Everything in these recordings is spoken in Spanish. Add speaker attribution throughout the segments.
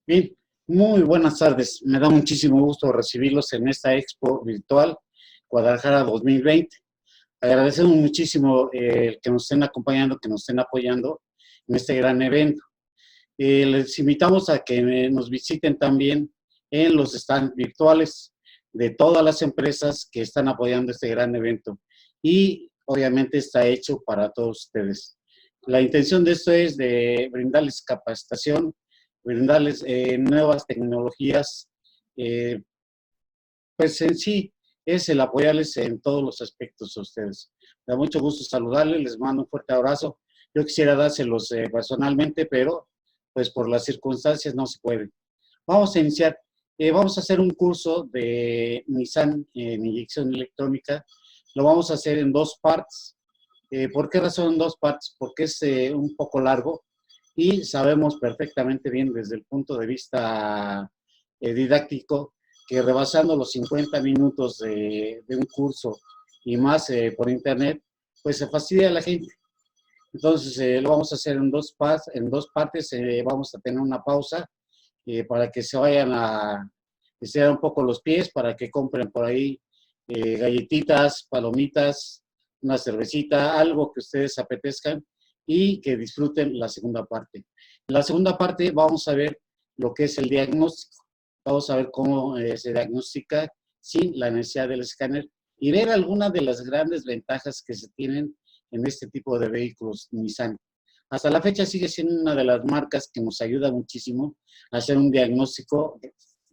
Speaker 1: Bien, muy buenas tardes. Me da muchísimo gusto recibirlos en esta Expo Virtual Guadalajara 2020. Agradecemos muchísimo el que nos estén acompañando, que nos estén apoyando en este gran evento. Les invitamos a que nos visiten también en los stands virtuales de todas las empresas que están apoyando este gran evento. Y obviamente está hecho para todos ustedes. La intención de esto es de brindarles capacitación, brindarles nuevas tecnologías, eh, pues en sí es el apoyarles en todos los aspectos a ustedes. Me da mucho gusto saludarles, les mando un fuerte abrazo. Yo quisiera dárselos personalmente, pero pues por las circunstancias no se puede. Vamos a iniciar. Vamos a hacer un curso de Nissan en inyección electrónica. Lo vamos a hacer en dos partes. ¿Por qué razón en dos partes? Porque es un poco largo y sabemos perfectamente bien desde el punto de vista didáctico que rebasando los 50 minutos de un curso y más por internet, pues se fastidia a la gente. Entonces lo vamos a hacer en dos partes, vamos a tener una pausa para que se vayan a estirar un poco los pies, para que compren por ahí galletitas, palomitas, una cervecita, algo que ustedes apetezcan y que disfruten la segunda parte. En la segunda parte vamos a ver lo que es el diagnóstico. Vamos a ver cómo se diagnostica sin la necesidad del escáner y ver algunas de las grandes ventajas que se tienen en este tipo de vehículos Nissan. Hasta la fecha sigue siendo una de las marcas que nos ayuda muchísimo a hacer un diagnóstico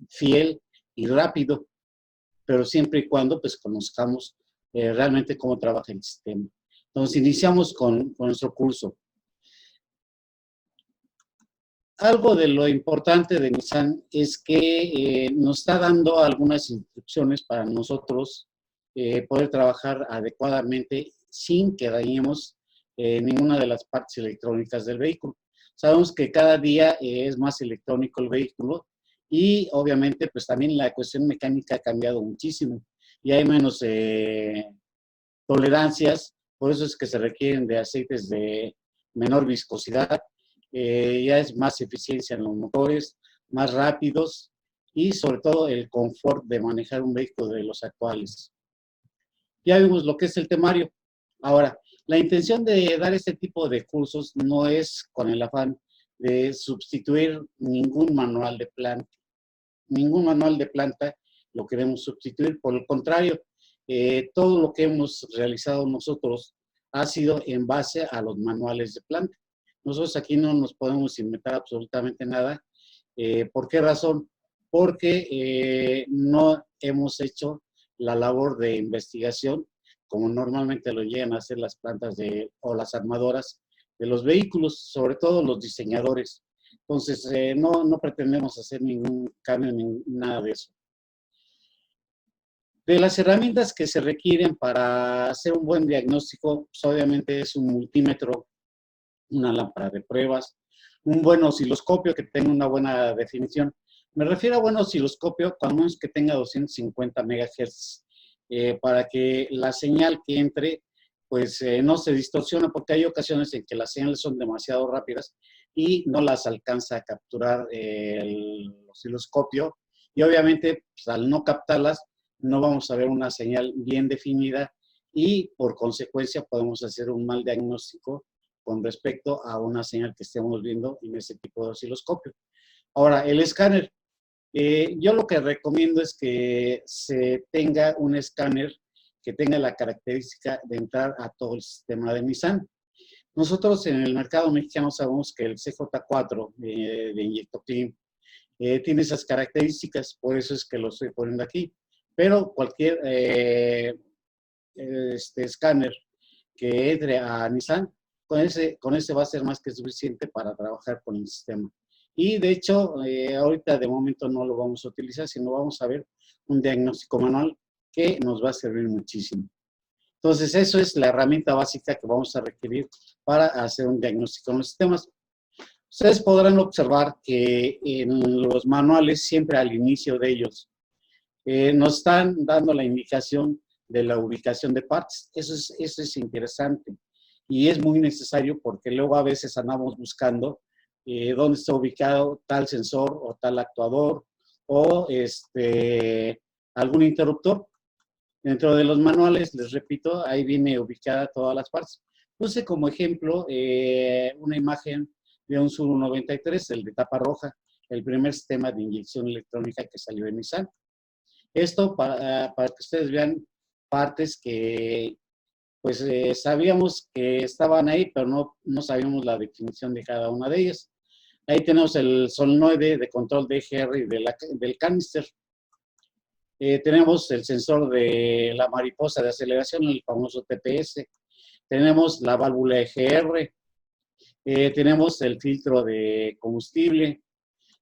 Speaker 1: fiel y rápido, pero siempre y cuando pues conozcamos realmente cómo trabaja el sistema. Entonces iniciamos con nuestro curso. Algo de lo importante de Nissan es que nos está dando algunas instrucciones para nosotros poder trabajar adecuadamente sin que dañemos ninguna de las partes electrónicas del vehículo. Sabemos que cada día es más electrónico el vehículo y obviamente pues también la cuestión mecánica ha cambiado muchísimo y hay menos tolerancias, por eso es que se requieren de aceites de menor viscosidad, ya es más eficiencia en los motores, más rápidos y sobre todo el confort de manejar un vehículo de los actuales. Ya vimos lo que es el temario. Ahora, la intención de dar este tipo de cursos no es con el afán de sustituir ningún manual de planta. Ningún manual de planta lo queremos sustituir, por el contrario, todo lo que hemos realizado nosotros ha sido en base a los manuales de planta. Nosotros aquí no nos podemos inventar absolutamente nada. ¿Por qué razón? Porque no hemos hecho la labor de investigación como normalmente lo llegan a hacer las plantas o las armadoras de los vehículos, sobre todo los diseñadores. Entonces, no pretendemos hacer ningún cambio, nada de eso. De las herramientas que se requieren para hacer un buen diagnóstico, pues obviamente es un multímetro, una lámpara de pruebas, un buen osciloscopio que tenga una buena definición. Me refiero a buen osciloscopio, cuando menos que tenga 250 MHz, para que la señal que entre, pues no se distorsione, porque hay ocasiones en que las señales son demasiado rápidas y no las alcanza a capturar el osciloscopio. Y obviamente, pues, al no captarlas, no vamos a ver una señal bien definida y por consecuencia podemos hacer un mal diagnóstico con respecto a una señal que estemos viendo en ese tipo de osciloscopio. Ahora, el escáner. Yo lo que recomiendo es que se tenga un escáner que tenga la característica de entrar a todo el sistema de Nissan. Nosotros en el mercado mexicano sabemos que el CJ4 de Inyectoclean tiene esas características, por eso es que lo estoy poniendo aquí. Pero cualquier escáner que entre a Nissan, con ese va a ser más que suficiente para trabajar con el sistema. Y de hecho, ahorita de momento no lo vamos a utilizar, sino vamos a ver un diagnóstico manual que nos va a servir muchísimo. Entonces, eso es la herramienta básica que vamos a requerir para hacer un diagnóstico en los sistemas. Ustedes podrán observar que en los manuales, siempre al inicio de ellos, nos están dando la indicación de la ubicación de partes. Eso es interesante y es muy necesario porque luego a veces andamos buscando dónde está ubicado tal sensor o tal actuador o algún interruptor. Dentro de los manuales, les repito, ahí viene ubicada todas las partes. Puse como ejemplo una imagen de un Zuru 93, el de tapa roja, el primer sistema de inyección electrónica que salió en Nissan. Esto para que ustedes vean partes que pues sabíamos que estaban ahí, pero no sabíamos la definición de cada una de ellas. Ahí tenemos el solenoide de control de EGR y del canister. Tenemos el sensor de la mariposa de aceleración, el famoso TPS. Tenemos la válvula EGR. Tenemos el filtro de combustible.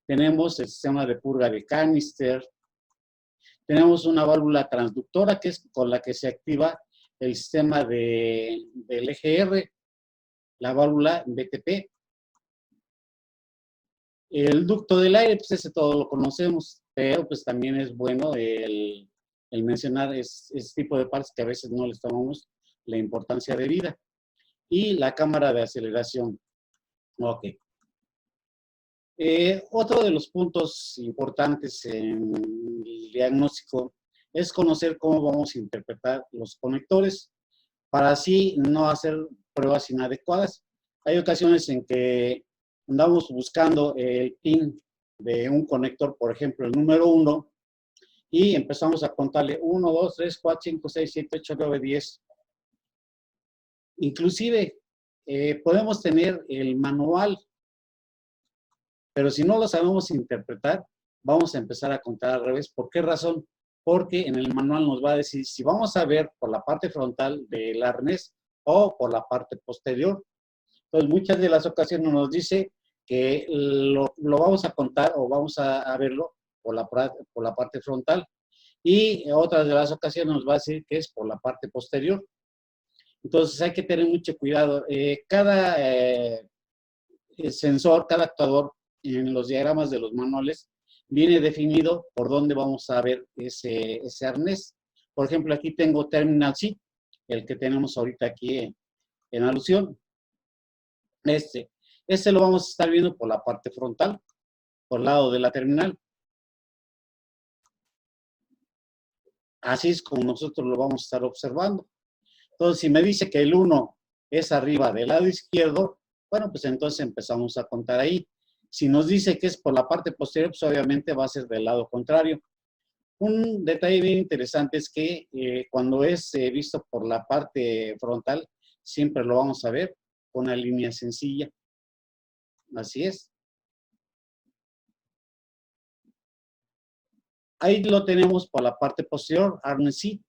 Speaker 1: Tenemos el sistema de purga de canister. Tenemos una válvula transductora que es con la que se activa el sistema del EGR, la válvula BTP. El ducto del aire, pues ese todo lo conocemos, pero pues también es bueno el mencionar ese tipo de partes que a veces no les tomamos la importancia de vida. Y la cámara de aceleración. Ok. Otro de los puntos importantes en el diagnóstico es conocer cómo vamos a interpretar los conectores para así no hacer pruebas inadecuadas. Hay ocasiones en que andamos buscando el pin de un conector, por ejemplo, el número 1, y empezamos a contarle 1, 2, 3, 4, 5, 6, 7, 8, 9, 10. Inclusive, podemos tener el manual, pero si no lo sabemos interpretar, vamos a empezar a contar al revés. ¿Por qué razón? Porque en el manual nos va a decir si vamos a ver por la parte frontal del arnés o por la parte posterior. Entonces, muchas de las ocasiones nos dice que lo vamos a contar o vamos a verlo por la parte frontal. Y en otras de las ocasiones nos va a decir que es por la parte posterior. Entonces, hay que tener mucho cuidado. Cada sensor, cada actuador en los diagramas de los manuales viene definido por dónde vamos a ver ese arnés. Por ejemplo, aquí tengo Terminal C, el que tenemos ahorita aquí en alusión. Este lo vamos a estar viendo por la parte frontal, por el lado de la terminal. Así es como nosotros lo vamos a estar observando. Entonces, si me dice que el 1 es arriba del lado izquierdo, bueno, pues entonces empezamos a contar ahí. Si nos dice que es por la parte posterior, pues obviamente va a ser del lado contrario. Un detalle bien interesante es que cuando es visto por la parte frontal, siempre lo vamos a ver con una línea sencilla. Así es. Ahí lo tenemos por la parte posterior, arnés C.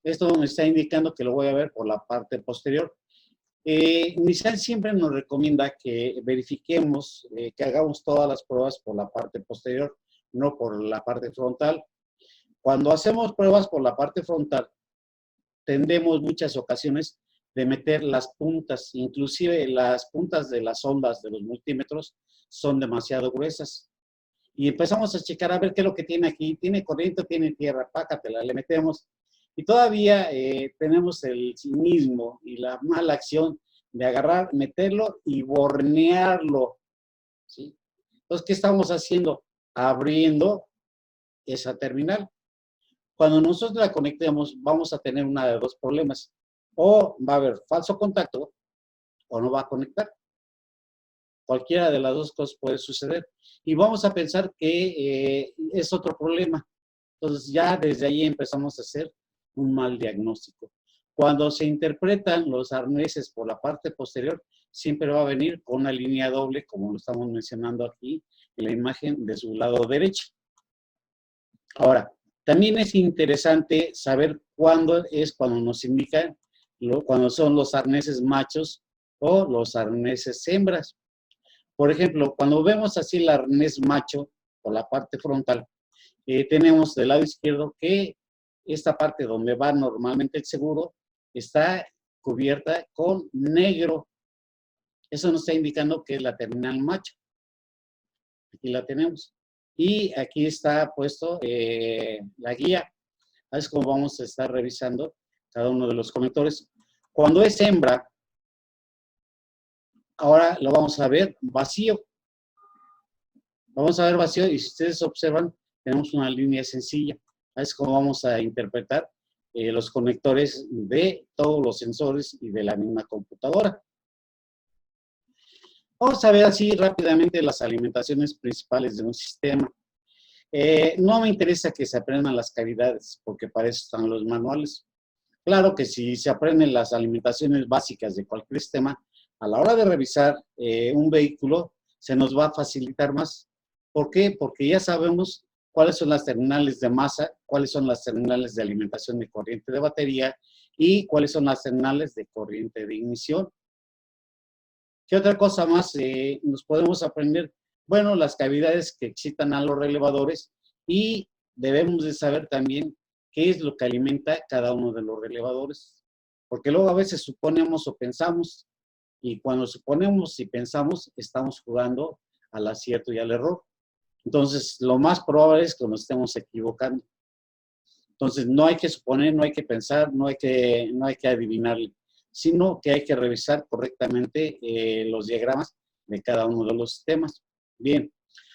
Speaker 1: Esto me está indicando que lo voy a ver por la parte posterior. Nissan siempre nos recomienda que verifiquemos, que hagamos todas las pruebas por la parte posterior, no por la parte frontal. Cuando hacemos pruebas por la parte frontal, tendemos muchas ocasiones de meter las puntas, inclusive las puntas de las ondas de los multímetros son demasiado gruesas. Y empezamos a checar a ver qué es lo que tiene aquí. ¿Tiene corriente? ¿Tiene tierra? Pácatela, le metemos. Y todavía tenemos el cinismo y la mala acción de agarrar, meterlo y bornearlo, ¿sí? Entonces, ¿qué estamos haciendo? Abriendo esa terminal. Cuando nosotros la conectemos, vamos a tener una de dos problemas. O va a haber falso contacto o no va a conectar. Cualquiera de las dos cosas puede suceder. Y vamos a pensar que es otro problema. Entonces, ya desde ahí empezamos a hacer un mal diagnóstico. Cuando se interpretan los arneses por la parte posterior, siempre va a venir con una línea doble, como lo estamos mencionando aquí en la imagen de su lado derecho. Ahora, también es interesante saber cuándo nos indican cuando son los arneses machos o los arneses hembras. Por ejemplo, cuando vemos así el arnés macho por la parte frontal, tenemos del lado izquierdo que esta parte donde va normalmente el seguro está cubierta con negro. Eso nos está indicando que es la terminal macho. Aquí la tenemos. Y aquí está puesto la guía. Así es como vamos a estar revisando cada uno de los conectores. Cuando es hembra, ahora lo vamos a ver vacío. vamos a ver vacío y si ustedes observan, tenemos una línea sencilla. Es como vamos a interpretar los conectores de todos los sensores y de la misma computadora. Vamos a ver así rápidamente las alimentaciones principales de un sistema. No me interesa que se aprendan las cavidades, porque para eso están los manuales. Claro que si se aprenden las alimentaciones básicas de cualquier sistema, a la hora de revisar un vehículo, se nos va a facilitar más. ¿Por qué? Porque ya sabemos cuáles son las terminales de masa, cuáles son las terminales de alimentación de corriente de batería y cuáles son las terminales de corriente de ignición. ¿Qué otra cosa más nos podemos aprender? Bueno, las cavidades que excitan a los relevadores y debemos de saber también qué es lo que alimenta cada uno de los relevadores. Porque luego a veces suponemos o pensamos y cuando suponemos y pensamos estamos jugando al acierto y al error. Entonces, lo más probable es que nos estemos equivocando. Entonces, no hay que suponer, no hay que pensar, no hay que adivinarle, sino que hay que revisar correctamente los diagramas de cada uno de los sistemas. Bien,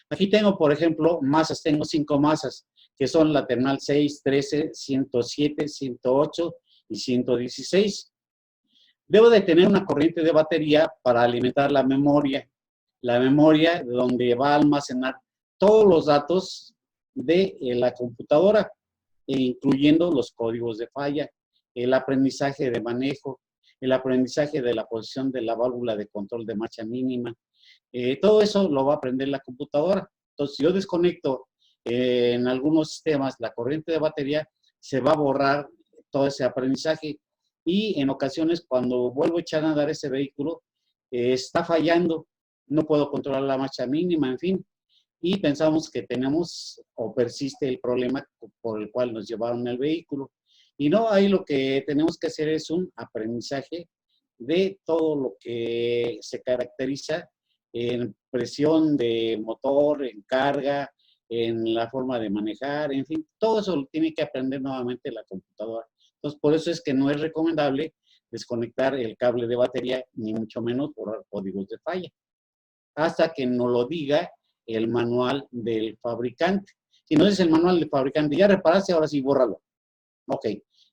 Speaker 1: aquí tengo, por ejemplo, masas, tengo 5 masas, que son la terminal 6, 13, 107, 108 y 116. Debo de tener una corriente de batería para alimentar la memoria donde va a almacenar todos los datos de la computadora, incluyendo los códigos de falla, el aprendizaje de manejo, el aprendizaje de la posición de la válvula de control de marcha mínima. Todo eso lo va a aprender la computadora. Entonces, si yo desconecto en algunos sistemas la corriente de batería, se va a borrar todo ese aprendizaje. Y en ocasiones, cuando vuelvo a echar a andar ese vehículo, está fallando, no puedo controlar la marcha mínima, en fin. Y pensamos que tenemos o persiste el problema por el cual nos llevaron el vehículo. Y no, ahí lo que tenemos que hacer es un aprendizaje de todo lo que se caracteriza en presión de motor, en carga, en la forma de manejar, en fin, todo eso lo tiene que aprender nuevamente la computadora. Entonces, por eso es que no es recomendable desconectar el cable de batería, ni mucho menos borrar códigos de falla, hasta que nos lo diga el manual del fabricante. Si no es el manual del fabricante, ya reparaste, ahora sí, bórralo. Ok,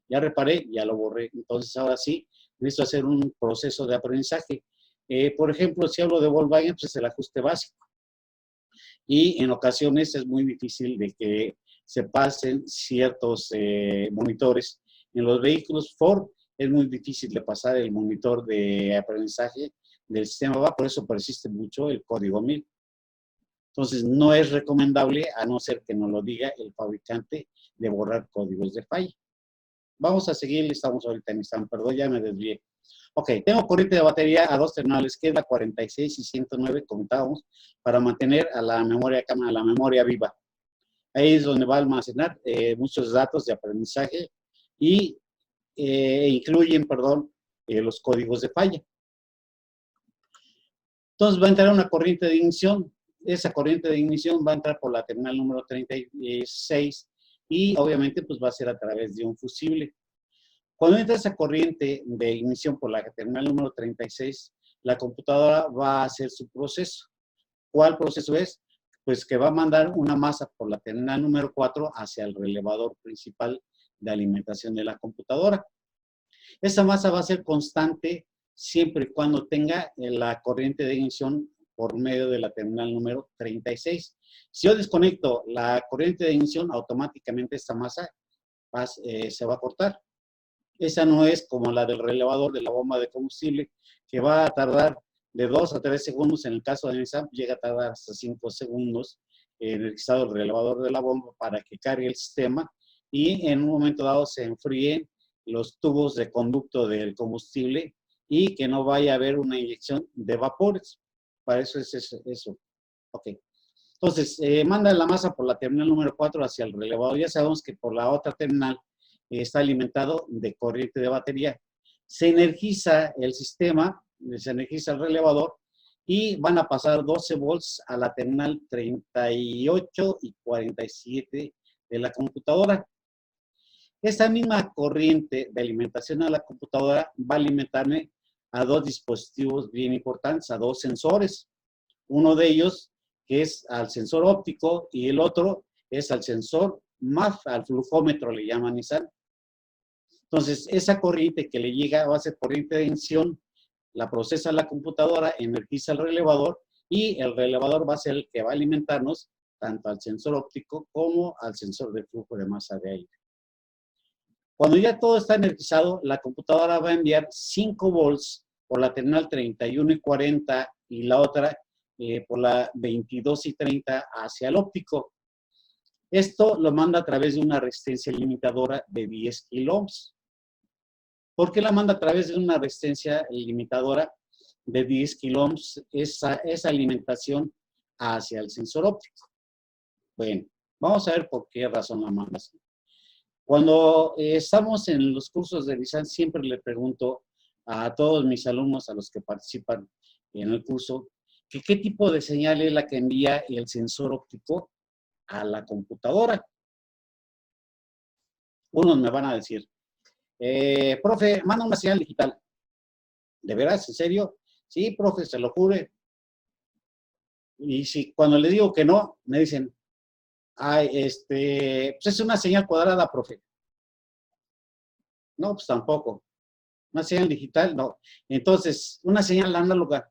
Speaker 1: ya reparé, ya lo borré. Entonces, ahora sí, necesito hacer un proceso de aprendizaje. Por ejemplo, si hablo de Volkswagen, pues es el ajuste básico. Y en ocasiones es muy difícil de que se pasen ciertos monitores. En los vehículos Ford es muy difícil de pasar el monitor de aprendizaje del sistema VA, por eso persiste mucho el código 1000. Entonces, no es recomendable, a no ser que nos lo diga el fabricante, de borrar códigos de falla. Vamos a seguir, estamos ahorita en Instagram, perdón, ya me desvié. Ok, tengo corriente de batería a 2 terminales, que es la 46 y 109, comentábamos, para mantener a la memoria viva. Ahí es donde va a almacenar muchos datos de aprendizaje y incluyen, los códigos de falla. Entonces va a entrar una corriente de ignición. Esa corriente de ignición va a entrar por la terminal número 36 y obviamente pues va a ser a través de un fusible. Cuando entra esa corriente de ignición por la terminal número 36, la computadora va a hacer su proceso. ¿Cuál proceso es? Pues que va a mandar una masa por la terminal número 4 hacia el relevador principal de alimentación de la computadora. Esa masa va a ser constante siempre y cuando tenga la corriente de ignición por medio de la terminal número 36. Si yo desconecto la corriente de ignición, automáticamente esta masa se va a cortar. Esa no es como la del relevador de la bomba de combustible, que va a tardar de 2 a 3 segundos. En el caso de Nissan, llega a tardar hasta 5 segundos en el estado del relevador de la bomba para que cargue el sistema y en un momento dado se enfríen los tubos de conducto del combustible y que no vaya a haber una inyección de vapores. Para eso es eso. Ok. Entonces, manda la masa por la terminal número 4 hacia el relevador. Ya sabemos que por la otra terminal está alimentado de corriente de batería. Se energiza el sistema, se energiza el relevador y van a pasar 12 volts a la terminal 38 y 47 de la computadora. Esta misma corriente de alimentación a la computadora va a alimentarme a 2 dispositivos bien importantes, a 2 sensores. Uno de ellos, que es al sensor óptico, y el otro es al sensor MAF, al flujómetro le llaman Nissan. Entonces, esa corriente que le llega va a ser corriente de emisión, la procesa la computadora, energiza el relevador, y el relevador va a ser el que va a alimentarnos tanto al sensor óptico como al sensor de flujo de masa de aire. Cuando ya todo está energizado, la computadora va a enviar 5 volts por la terminal 31 y 40 y la otra por la 22 y 30 hacia el óptico. Esto lo manda a través de una resistencia limitadora de 10 kiloohms. ¿Por qué la manda a través de una resistencia limitadora de 10 kiloohms esa alimentación hacia el sensor óptico? Bueno, vamos a ver por qué razón la manda así. Cuando estamos en los cursos de Nissan, siempre le pregunto a todos mis alumnos, a los que participan en el curso, que qué tipo de señal es la que envía el sensor óptico a la computadora. Unos me van a decir, profe, manda una señal digital. ¿De veras? ¿En serio? Sí, profe, se lo jure. Y si cuando le digo que no, me dicen, ay, pues es una señal cuadrada, profe. No, pues tampoco. Una señal digital, no. Entonces, una señal análoga.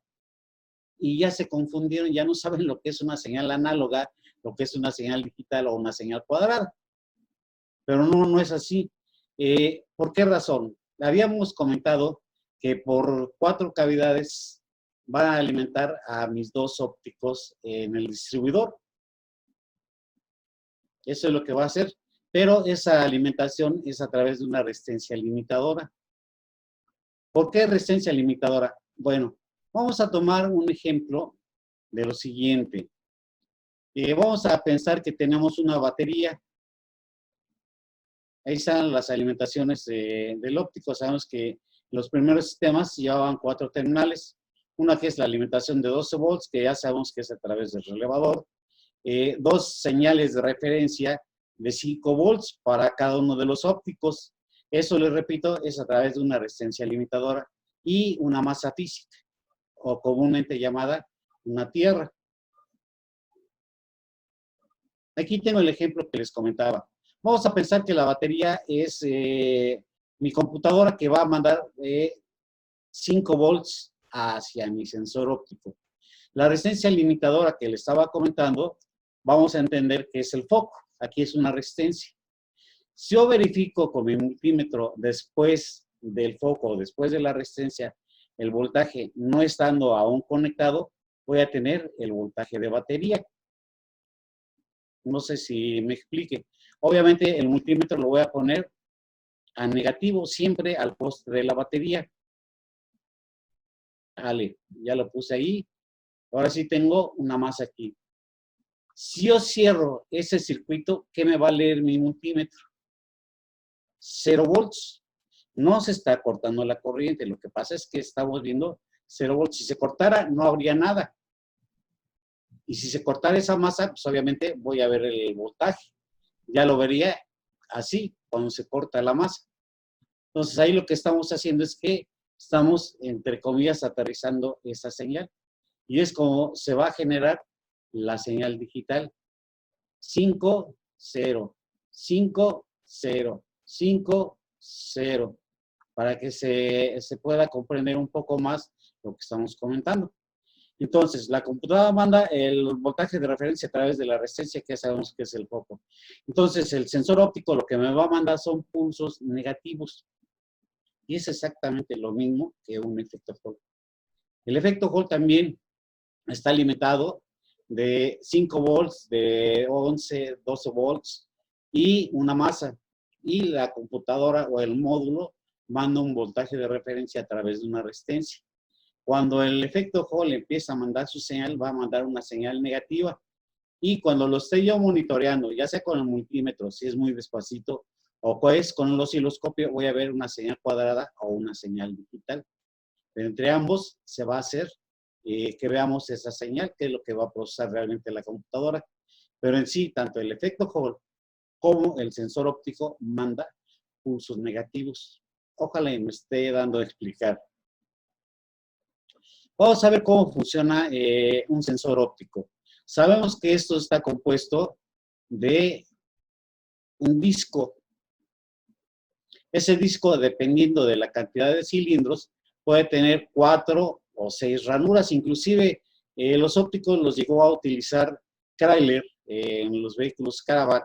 Speaker 1: Y ya se confundieron, ya no saben lo que es una señal análoga, lo que es una señal digital o una señal cuadrada. Pero no, no es así. ¿Por qué razón? Habíamos comentado que por 4 cavidades van a alimentar a mis 2 ópticos en el distribuidor. Eso es lo que va a hacer. Pero esa alimentación es a través de una resistencia limitadora. ¿Por qué resistencia limitadora? Bueno, vamos a tomar un ejemplo de lo siguiente. Vamos a pensar que tenemos una batería. Ahí están las alimentaciones del óptico. Sabemos que los primeros sistemas llevaban 4 terminales. Una que es la alimentación de 12 volts, que ya sabemos que es a través del relevador. 2 señales de referencia de 5 volts para cada uno de los ópticos. Eso, les repito, es a través de una resistencia limitadora y una masa física, o comúnmente llamada una tierra. Aquí tengo el ejemplo que les comentaba. Vamos a pensar que la batería es mi computadora que va a mandar 5 volts hacia mi sensor óptico. La resistencia limitadora que les estaba comentando, vamos a entender que es el foco. Aquí es una resistencia. Si yo verifico con mi multímetro después del foco, después de la resistencia, el voltaje no estando aún conectado, voy a tener el voltaje de batería. No sé si me explique. Obviamente el multímetro lo voy a poner a negativo, siempre al poste de la batería. Vale, ya lo puse ahí. Ahora sí tengo una masa aquí. Si yo cierro ese circuito, ¿qué me va a leer mi multímetro? 0 volts. No se está cortando la corriente. Lo que pasa es que estamos viendo 0 volts. Si se cortara, no habría nada. Y si se cortara esa masa, pues obviamente voy a ver el voltaje. Ya lo vería así, cuando se corta la masa. Entonces ahí lo que estamos haciendo es que estamos, entre comillas, aterrizando esa señal. Y es como se va a generar la señal digital. 5, 0, 5, 0, 5, 0. Para que se pueda comprender un poco más lo que estamos comentando. Entonces, la computadora manda el voltaje de referencia a través de la resistencia, que sabemos que es el foco. Entonces, el sensor óptico lo que me va a mandar son pulsos negativos. Y es exactamente lo mismo que un efecto Hall. El efecto Hall también está limitado de 5 volts, de 11, 12 volts y una masa. Y la computadora o el módulo manda un voltaje de referencia a través de una resistencia. Cuando el efecto Hall empieza a mandar su señal, va a mandar una señal negativa. Y cuando lo esté yo monitoreando, ya sea con el multímetro, si es muy despacito, o pues con el osciloscopio, voy a ver una señal cuadrada o una señal digital. Pero entre ambos se va a hacer que veamos esa señal, que es lo que va a procesar realmente la computadora. Pero en sí, tanto el efecto Hall como el sensor óptico manda pulsos negativos. Ojalá me esté dando a explicar. Vamos a ver cómo funciona un sensor óptico. Sabemos que esto está compuesto de un disco. Ese disco, dependiendo de la cantidad de cilindros, puede tener 4 o 6 ranuras. Inclusive, los ópticos los llegó a utilizar Chrysler en los vehículos Caravan,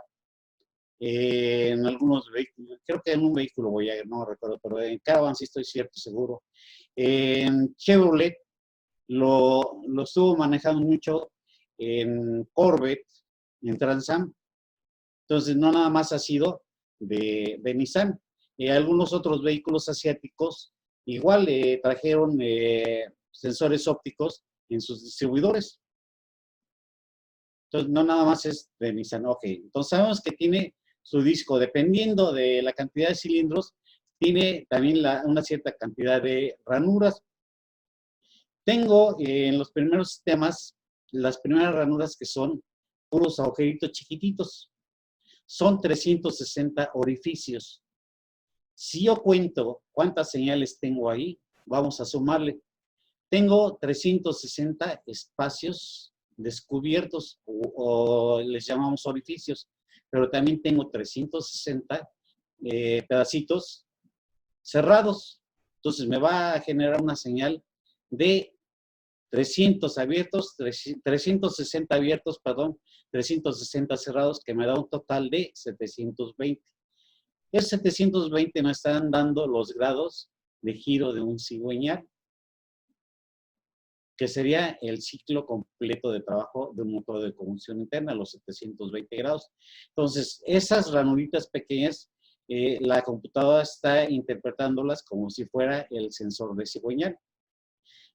Speaker 1: en algunos vehículos, creo que en un vehículo Voyager, no recuerdo, pero en Caravan sí estoy cierto, seguro. En Chevrolet lo estuvo manejando mucho en Corvette, en Trans Am. Entonces, no nada más ha sido de Nissan. Algunos otros vehículos asiáticos igual trajeron sensores ópticos en sus distribuidores. Entonces, no nada más es de Nissan. Ok, entonces sabemos que tiene su disco, dependiendo de la cantidad de cilindros, tiene también una cierta cantidad de ranuras. Tengo en los primeros sistemas, las primeras ranuras que son puros agujeritos chiquititos. Son 360 orificios. Si yo cuento cuántas señales tengo ahí, vamos a sumarle. Tengo 360 espacios descubiertos o les llamamos orificios, pero también tengo 360 pedacitos cerrados. Entonces me va a generar una señal de 300 abiertos, 360 abiertos, perdón, 360 cerrados, que me da un total de 720. El 720 me están dando los grados de giro de un cigüeñal, que sería el ciclo completo de trabajo de un motor de combustión interna, los 720 grados. Entonces, esas ranuritas pequeñas, la computadora está interpretándolas como si fuera el sensor de cigüeñal.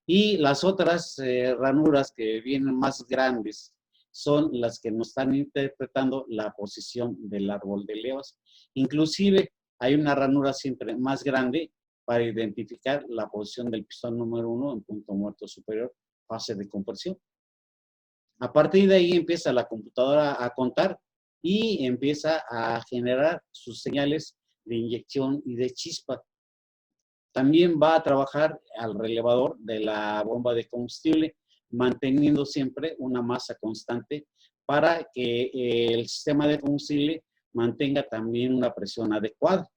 Speaker 1: Y las otras ranuras que vienen más grandes son las que nos están interpretando la posición del árbol de levas. Inclusive hay una ranura siempre más grande para identificar la posición del pistón número 1 en punto muerto superior, fase de compresión. A partir de ahí empieza la computadora a contar y empieza a generar sus señales de inyección y de chispa. También va a trabajar al relevador de la bomba de combustible, manteniendo siempre una masa constante para que el sistema de combustible mantenga también una presión adecuada.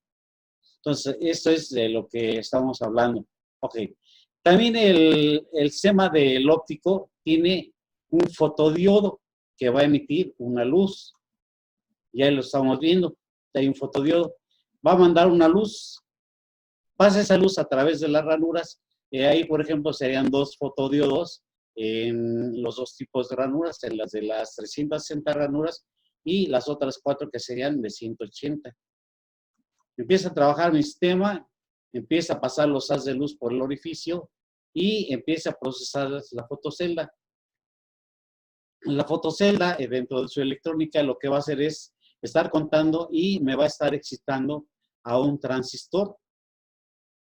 Speaker 1: Entonces, esto es de lo que estamos hablando. Ok. También el sistema del óptico tiene un fotodiodo que va a emitir una luz. Ya lo estamos viendo. Hay un fotodiodo. Va a mandar una luz. Pasa esa luz a través de las ranuras. Ahí, por ejemplo, serían 2 fotodiodos en los 2 tipos de ranuras, en las de las 360 ranuras y las otras 4 que serían de 180. Empieza a trabajar mi sistema, empieza a pasar los haz de luz por el orificio y empieza a procesar la fotocelda. La fotocelda, dentro de su electrónica, lo que va a hacer es estar contando y me va a estar excitando a un transistor.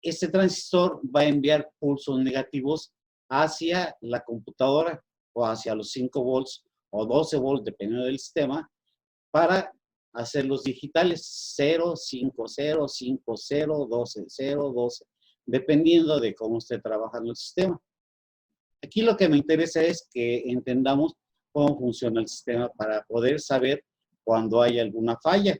Speaker 1: Este transistor va a enviar pulsos negativos hacia la computadora o hacia los 5 volts o 12 volts, dependiendo del sistema, para hacerlos digitales 0, 5, 0, 5, 0, 12, 0, 12, dependiendo de cómo esté trabajando el sistema. Aquí lo que me interesa es que entendamos cómo funciona el sistema para poder saber cuando hay alguna falla.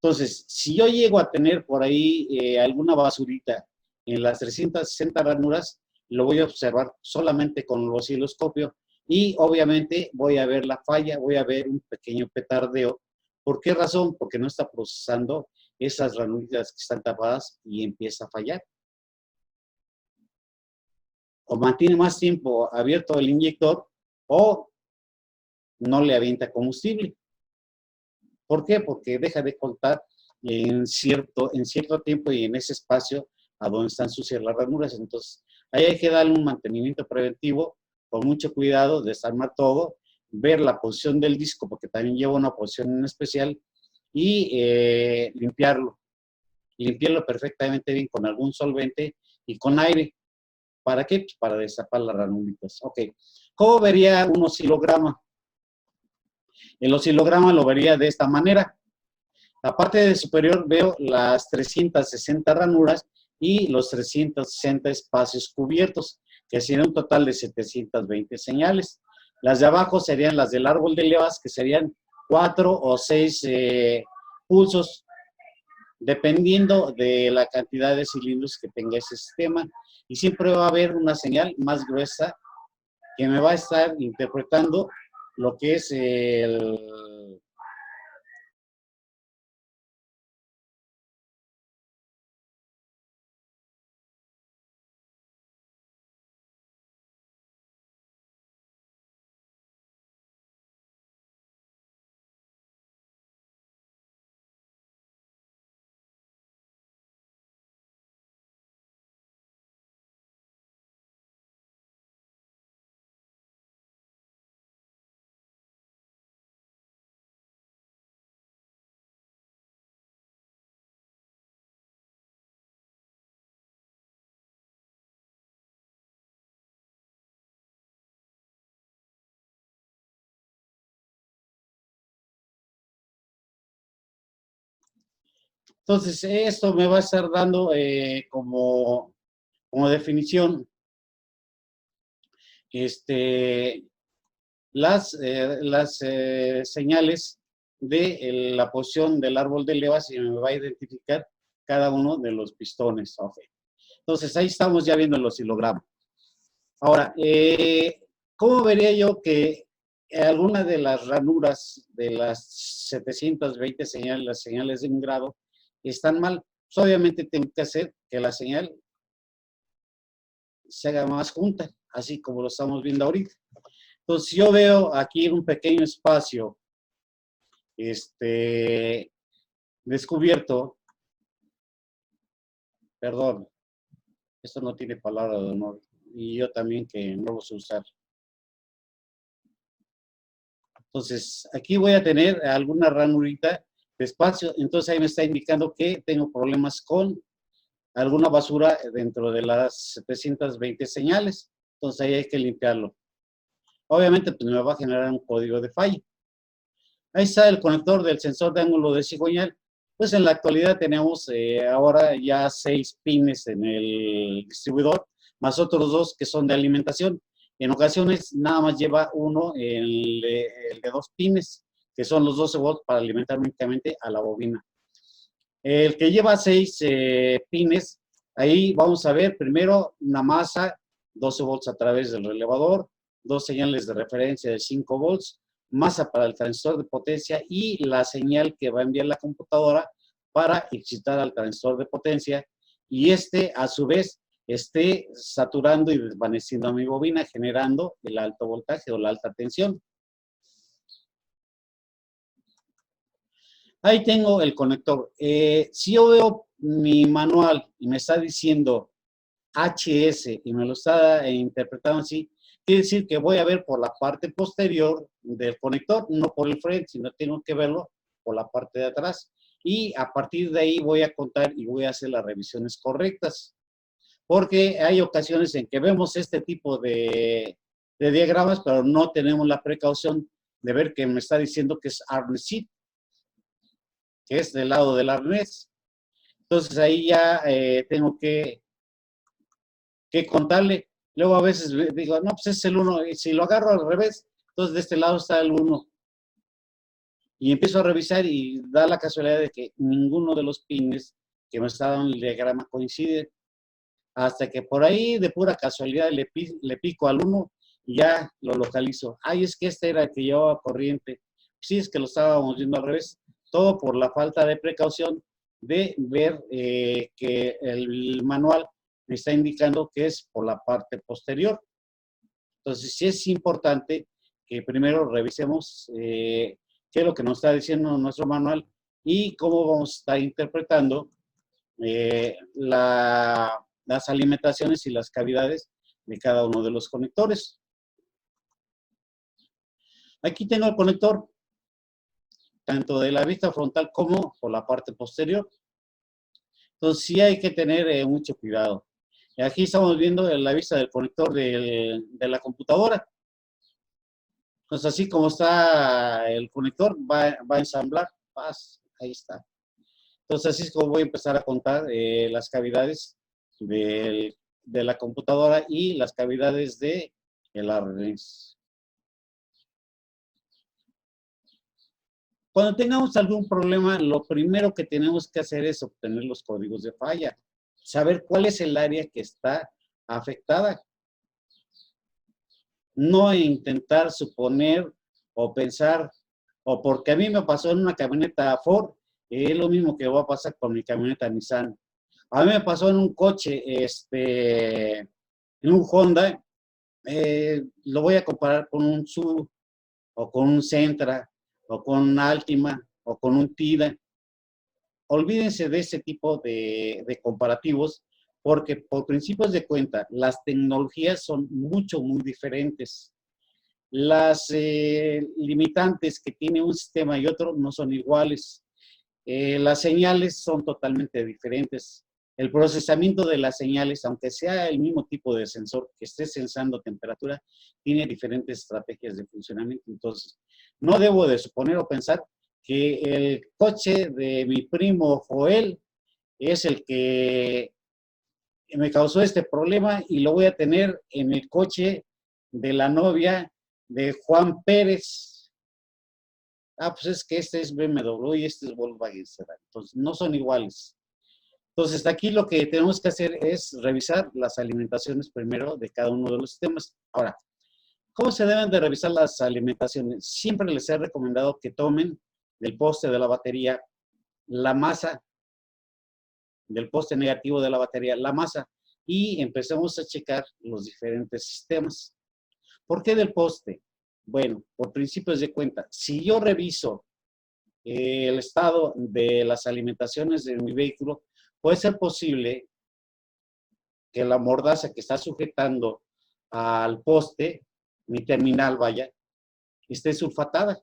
Speaker 1: Entonces, si yo llego a tener por ahí alguna basurita en las 360 ranuras, lo voy a observar solamente con el osciloscopio y obviamente voy a ver la falla, voy a ver un pequeño petardeo. ¿Por qué razón? Porque no está procesando esas ranuritas que están tapadas y empieza a fallar. O mantiene más tiempo abierto el inyector o no le avienta combustible. ¿Por qué? Porque deja de contar en cierto tiempo y en ese espacio a donde están sucias las ranuras. Entonces, ahí hay que darle un mantenimiento preventivo con mucho cuidado, desarmar todo, ver la posición del disco, porque también lleva una posición en especial, y limpiarlo. Limpiarlo perfectamente bien con algún solvente y con aire. ¿Para qué? Pues para destapar las ranuritas. Ok. ¿Cómo vería un oscilograma? El oscilograma lo vería de esta manera. La parte de superior veo las 360 ranuras y los 360 espacios cubiertos. que sería un total de 720 señales. Las de abajo serían las del árbol de levas, que serían 4 o 6 pulsos, dependiendo de la cantidad de cilindros que tenga ese sistema. Y siempre va a haber una señal más gruesa que me va a estar interpretando lo que es el... Entonces, esto me va a estar dando como definición las señales de la posición del árbol de levas y me va a identificar cada uno de los pistones. Okay. Entonces, ahí estamos ya viendo el oscilograma. Ahora, ¿cómo vería yo que alguna de las ranuras de las 720 señales, las señales de un grado, están mal? Pues obviamente tengo que hacer que la señal se haga más junta, así como lo estamos viendo ahorita. Entonces, yo veo aquí un pequeño espacio descubierto, perdón, esto no tiene palabra de honor, y yo también que no lo sé usar. Entonces, aquí voy a tener alguna ranurita de espacio, entonces ahí me está indicando que tengo problemas con alguna basura dentro de las 720 señales, entonces ahí hay que limpiarlo. Obviamente, pues me va a generar un código de falla. Ahí está el conector del sensor de ángulo de cigüeñal. Pues en la actualidad tenemos ahora ya 6 pines en el distribuidor, más otros 2 que son de alimentación. En ocasiones nada más lleva uno, el de 2 pines, que son los 12 volts para alimentar únicamente a la bobina. El que lleva 6 pines, ahí vamos a ver primero una masa, 12 volts a través del relevador, 2 señales de referencia de 5 volts, masa para el transistor de potencia y la señal que va a enviar la computadora para excitar al transistor de potencia y a su vez esté saturando y desvaneciendo a mi bobina generando el alto voltaje o la alta tensión. Ahí tengo el conector. Si yo veo mi manual y me está diciendo HS y me lo está interpretando así, quiere decir que voy a ver por la parte posterior del conector, no por el frente, sino tengo que verlo por la parte de atrás. Y a partir de ahí voy a contar y voy a hacer las revisiones correctas. Porque hay ocasiones en que vemos este tipo de diagramas, pero no tenemos la precaución de ver que me está diciendo que es arnesit, que es del lado del arnés. Entonces ahí ya tengo que contarle. Luego a veces digo, no, pues es el 1. Y si lo agarro al revés, entonces de este lado está el 1. Y empiezo a revisar y da la casualidad de que ninguno de los pines que me está dando el diagrama coincide. Hasta que por ahí de pura casualidad le pico al 1 y ya lo localizo. Ay, es que este era el que llevaba corriente. Sí, es que lo estábamos viendo al revés. Todo por la falta de precaución de ver que el manual me está indicando que es por la parte posterior. Entonces, sí es importante que primero revisemos qué es lo que nos está diciendo nuestro manual y cómo vamos a estar interpretando las alimentaciones y las cavidades de cada uno de los conectores. Aquí tengo el conector, tanto de la vista frontal como por la parte posterior. Entonces, sí hay que tener mucho cuidado. Y aquí estamos viendo la vista del conector de la computadora. Entonces, así como está el conector, va a ensamblar. Ahí está. Entonces, así es como voy a empezar a contar las cavidades del de la computadora y las cavidades de el arnés. Cuando tengamos algún problema, lo primero que tenemos que hacer es obtener los códigos de falla, saber cuál es el área que está afectada. No intentar suponer o pensar, o porque a mí me pasó en una camioneta Ford, es lo mismo que va a pasar con mi camioneta Nissan. A mí me pasó en un coche, en un Honda, lo voy a comparar con un Subaru, o con un Sentra, o con un Altima, o con un Tida. Olvídense de ese tipo de comparativos, porque por principios de cuenta, las tecnologías son muy diferentes. Las limitantes que tiene un sistema y otro no son iguales. Las señales son totalmente diferentes. El procesamiento de las señales, aunque sea el mismo tipo de sensor que esté sensando temperatura, tiene diferentes estrategias de funcionamiento. Entonces, no debo de suponer o pensar que el coche de mi primo Joel es el que me causó este problema y lo voy a tener en el coche de la novia de Juan Pérez. Ah, pues es que este es BMW y este es Volkswagen Sedan. Entonces, no son iguales. Entonces, aquí lo que tenemos que hacer es revisar las alimentaciones primero de cada uno de los sistemas. Ahora, ¿cómo se deben de revisar las alimentaciones? Siempre les he recomendado que tomen del poste de la batería la masa, del poste negativo de la batería, la masa, y empecemos a checar los diferentes sistemas. ¿Por qué del poste? Bueno, por principios de cuenta, si yo reviso el estado de las alimentaciones de mi vehículo, puede ser posible que la mordaza que está sujetando al poste, mi terminal vaya, esté sulfatada.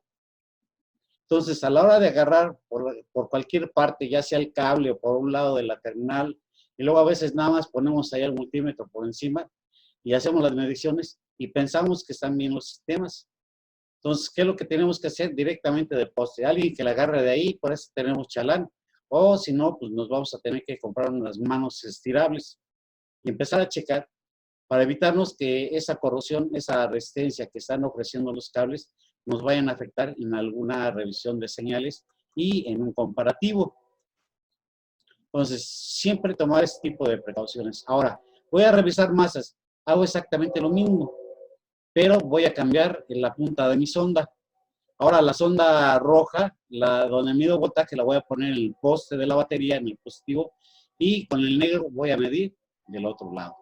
Speaker 1: Entonces, a la hora de agarrar por cualquier parte, ya sea el cable o por un lado de la terminal, y luego a veces nada más ponemos ahí el multímetro por encima y hacemos las mediciones y pensamos que están bien los sistemas. Entonces, ¿qué es lo que tenemos que hacer? Directamente del poste. Alguien que la agarre de ahí, por eso tenemos chalán. O si no, pues nos vamos a tener que comprar unas manos estirables y empezar a checar para evitarnos que esa corrosión, esa resistencia que están ofreciendo los cables, nos vayan a afectar en alguna revisión de señales y en un comparativo. Entonces, siempre tomar ese tipo de precauciones. Ahora, voy a revisar masas. Hago exactamente lo mismo, pero voy a cambiar en la punta de mi sonda. Ahora, la sonda roja, donde mido voltaje, la voy a poner en el poste de la batería, en el positivo, y con el negro voy a medir del otro lado.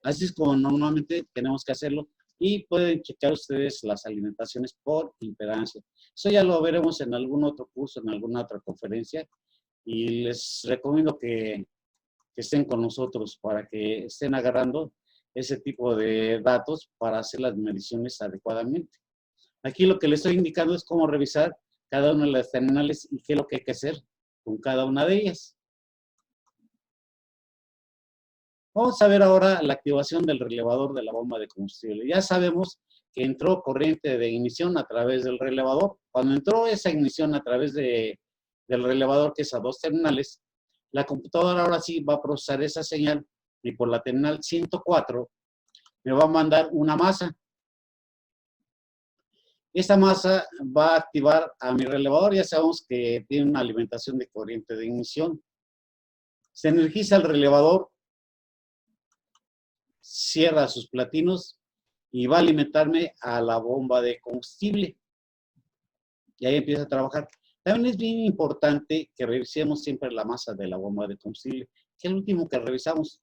Speaker 1: Así es como normalmente tenemos que hacerlo y pueden checar ustedes las alimentaciones por impedancia. Eso ya lo veremos en algún otro curso, en alguna otra conferencia y les recomiendo que estén con nosotros para que estén agarrando ese tipo de datos para hacer las mediciones adecuadamente. Aquí lo que les estoy indicando es cómo revisar cada una de las terminales y qué es lo que hay que hacer con cada una de ellas. Vamos a ver ahora la activación del relevador de la bomba de combustible. Ya sabemos que entró corriente de ignición a través del relevador. Cuando entró esa ignición a través del relevador, que es a dos terminales, la computadora ahora sí va a procesar esa señal y por la terminal 104 me va a mandar una masa. Esta masa va a activar a mi relevador. Ya sabemos que tiene una alimentación de corriente de ignición. Se energiza el relevador, cierra sus platinos y va a alimentarme a la bomba de combustible. Y ahí empieza a trabajar. También es bien importante que revisemos siempre la masa de la bomba de combustible, que es el último que revisamos.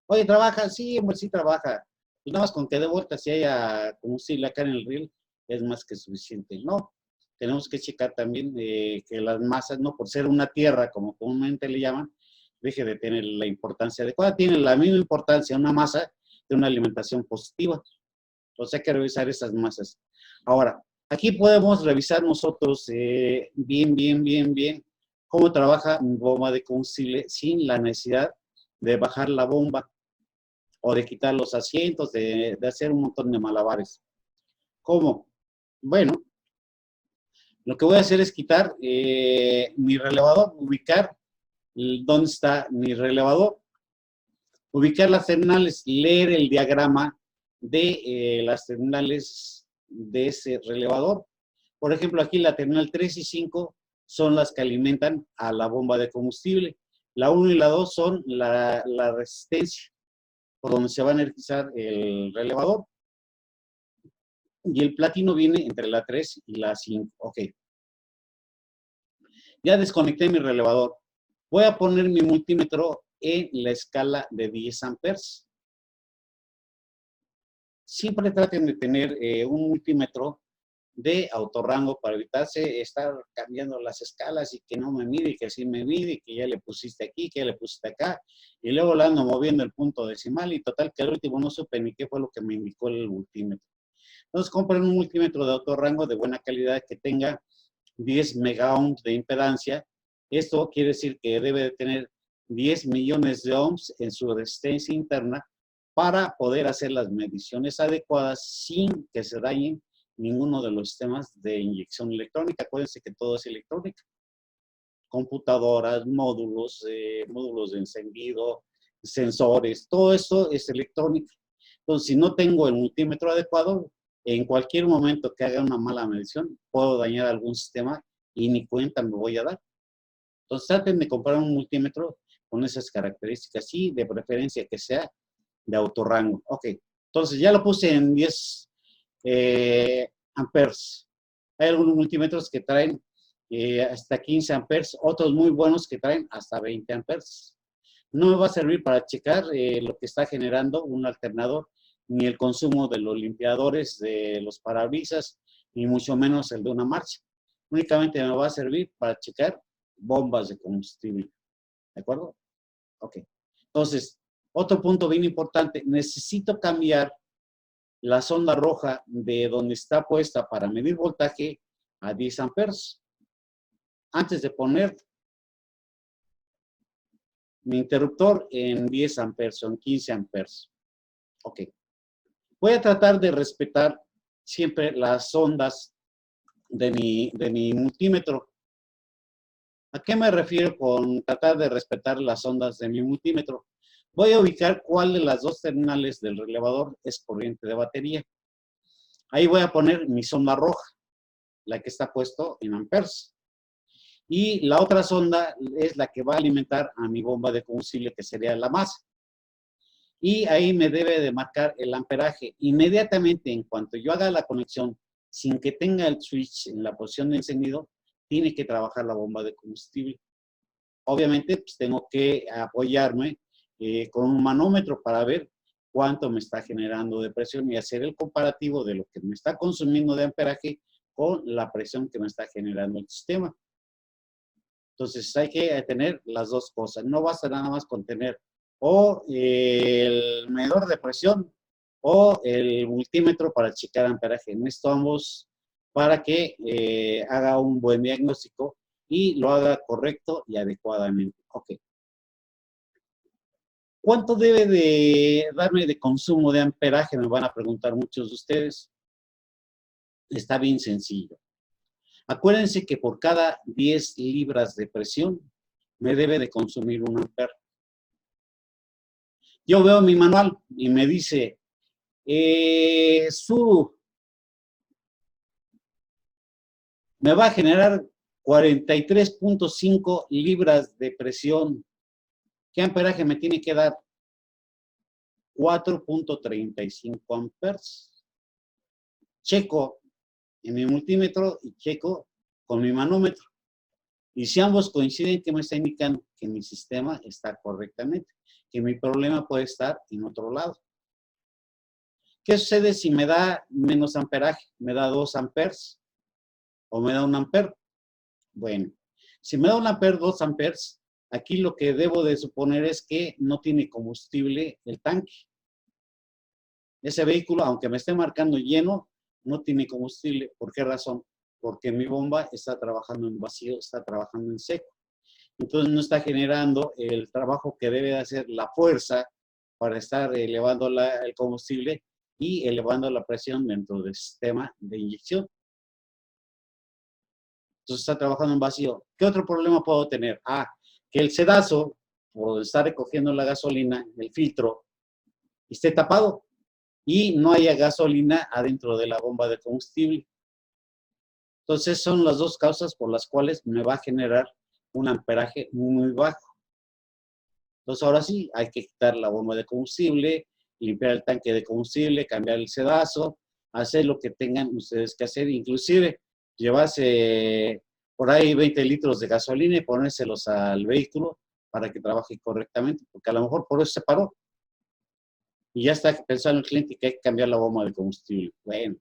Speaker 1: Oye, ¿trabaja? Sí, hombre, sí trabaja. Pues nada más con que dé vuelta si haya combustible acá en el riel, es más que suficiente. No, tenemos que checar también que las masas, no por ser una tierra, como comúnmente le llaman, deje de tener la importancia adecuada. Tiene la misma importancia una masa de una alimentación positiva. Entonces hay que revisar esas masas. Ahora, aquí podemos revisar nosotros bien cómo trabaja mi bomba de combustible sin la necesidad de bajar la bomba o de quitar los asientos, de hacer un montón de malabares. ¿Cómo? Bueno, lo que voy a hacer es quitar mi relevador, ubicar dónde está mi relevador. Ubicar las terminales, leer el diagrama de las terminales de ese relevador. Por ejemplo, aquí la terminal 3 y 5 son las que alimentan a la bomba de combustible. La 1 y la 2 son la resistencia, por donde se va a energizar el relevador. Y el platino viene entre la 3 y la 5. Ok. Ya desconecté mi relevador. Voy a poner mi multímetro en la escala de 10 amperes. Siempre traten de tener un multímetro de autorrango para evitarse estar cambiando las escalas y que no me mide y que sí me mide y que ya le pusiste aquí, que ya le pusiste acá y luego le ando moviendo el punto decimal y total que al último no supe ni qué fue lo que me indicó el multímetro. Entonces compren un multímetro de autorrango de buena calidad que tenga 10 megaohms de impedancia. Esto quiere decir que debe de tener 10 millones de ohms en su resistencia interna para poder hacer las mediciones adecuadas sin que se dañen ninguno de los sistemas de inyección electrónica. Acuérdense que todo es electrónica. Computadoras, módulos de encendido, sensores, todo eso es electrónica. Entonces, si no tengo el multímetro adecuado, en cualquier momento que haga una mala medición, puedo dañar algún sistema y ni cuenta me voy a dar. Entonces, traten de comprar un multímetro con esas características y de preferencia que sea de autorrango. Ok, entonces ya lo puse en 10 amperes. Hay algunos multímetros que traen hasta 15 amperes, otros muy buenos que traen hasta 20 amperes. No me va a servir para checar lo que está generando un alternador, ni el consumo de los limpiadores de los parabrisas, ni mucho menos el de una marcha. Únicamente me va a servir para checar bombas de combustible. ¿De acuerdo? Ok. Entonces, otro punto bien importante, necesito cambiar la sonda roja de donde está puesta para medir voltaje a 10 amperes. Antes de poner mi interruptor en 10 amperes o en 15 amperes. Ok. Voy a tratar de respetar siempre las ondas de mi multímetro. ¿A qué me refiero con tratar de respetar las ondas de mi multímetro? Voy a ubicar cuál de las dos terminales del relevador es corriente de batería. Ahí voy a poner mi sonda roja, la que está puesto en amperes. Y la otra sonda es la que va a alimentar a mi bomba de combustible, que sería la masa. Y ahí me debe de marcar el amperaje. Inmediatamente, en cuanto yo haga la conexión, sin que tenga el switch en la posición de encendido, tiene que trabajar la bomba de combustible. Obviamente, pues tengo que apoyarme con un manómetro para ver cuánto me está generando de presión y hacer el comparativo de lo que me está consumiendo de amperaje con la presión que me está generando el sistema. Entonces hay que tener las dos cosas. No basta nada más con tener o el medidor de presión o el multímetro para checar amperaje. Necesito ambos para que haga un buen diagnóstico y lo haga correcto y adecuadamente. Ok. ¿Cuánto debe de darme de consumo de amperaje? Me van a preguntar muchos de ustedes. Está bien sencillo. Acuérdense que por cada 10 libras de presión me debe de consumir un amper. Yo veo mi manual y me dice, me va a generar 43.5 libras de presión. ¿Qué amperaje me tiene que dar? 4.35 amperes. Checo en mi multímetro y checo con mi manómetro. Y si ambos coinciden, que me está indicando que mi sistema está correctamente, que mi problema puede estar en otro lado. ¿Qué sucede si me da menos amperaje? ¿Me da 2 amperes? ¿O me da 1 amper? Bueno, si me da 1 amper, 2 amperes, aquí lo que debo de suponer es que no tiene combustible el tanque. Ese vehículo, aunque me esté marcando lleno, no tiene combustible. ¿Por qué razón? Porque mi bomba está trabajando en vacío, está trabajando en seco. Entonces no está generando el trabajo que debe de hacer la fuerza para estar elevando el combustible y elevando la presión dentro del sistema de inyección. Entonces está trabajando en vacío. ¿Qué otro problema puedo tener? Que el sedazo por estar recogiendo la gasolina, el filtro, esté tapado y no haya gasolina adentro de la bomba de combustible. Entonces son las dos causas por las cuales me va a generar un amperaje muy bajo. Entonces ahora sí, hay que quitar la bomba de combustible, limpiar el tanque de combustible, cambiar el sedazo, hacer lo que tengan ustedes que hacer, inclusive llevarse por ahí 20 litros de gasolina y ponérselos al vehículo para que trabaje correctamente, porque a lo mejor por eso se paró. Y ya está pensando el cliente que hay que cambiar la bomba de combustible. Bueno,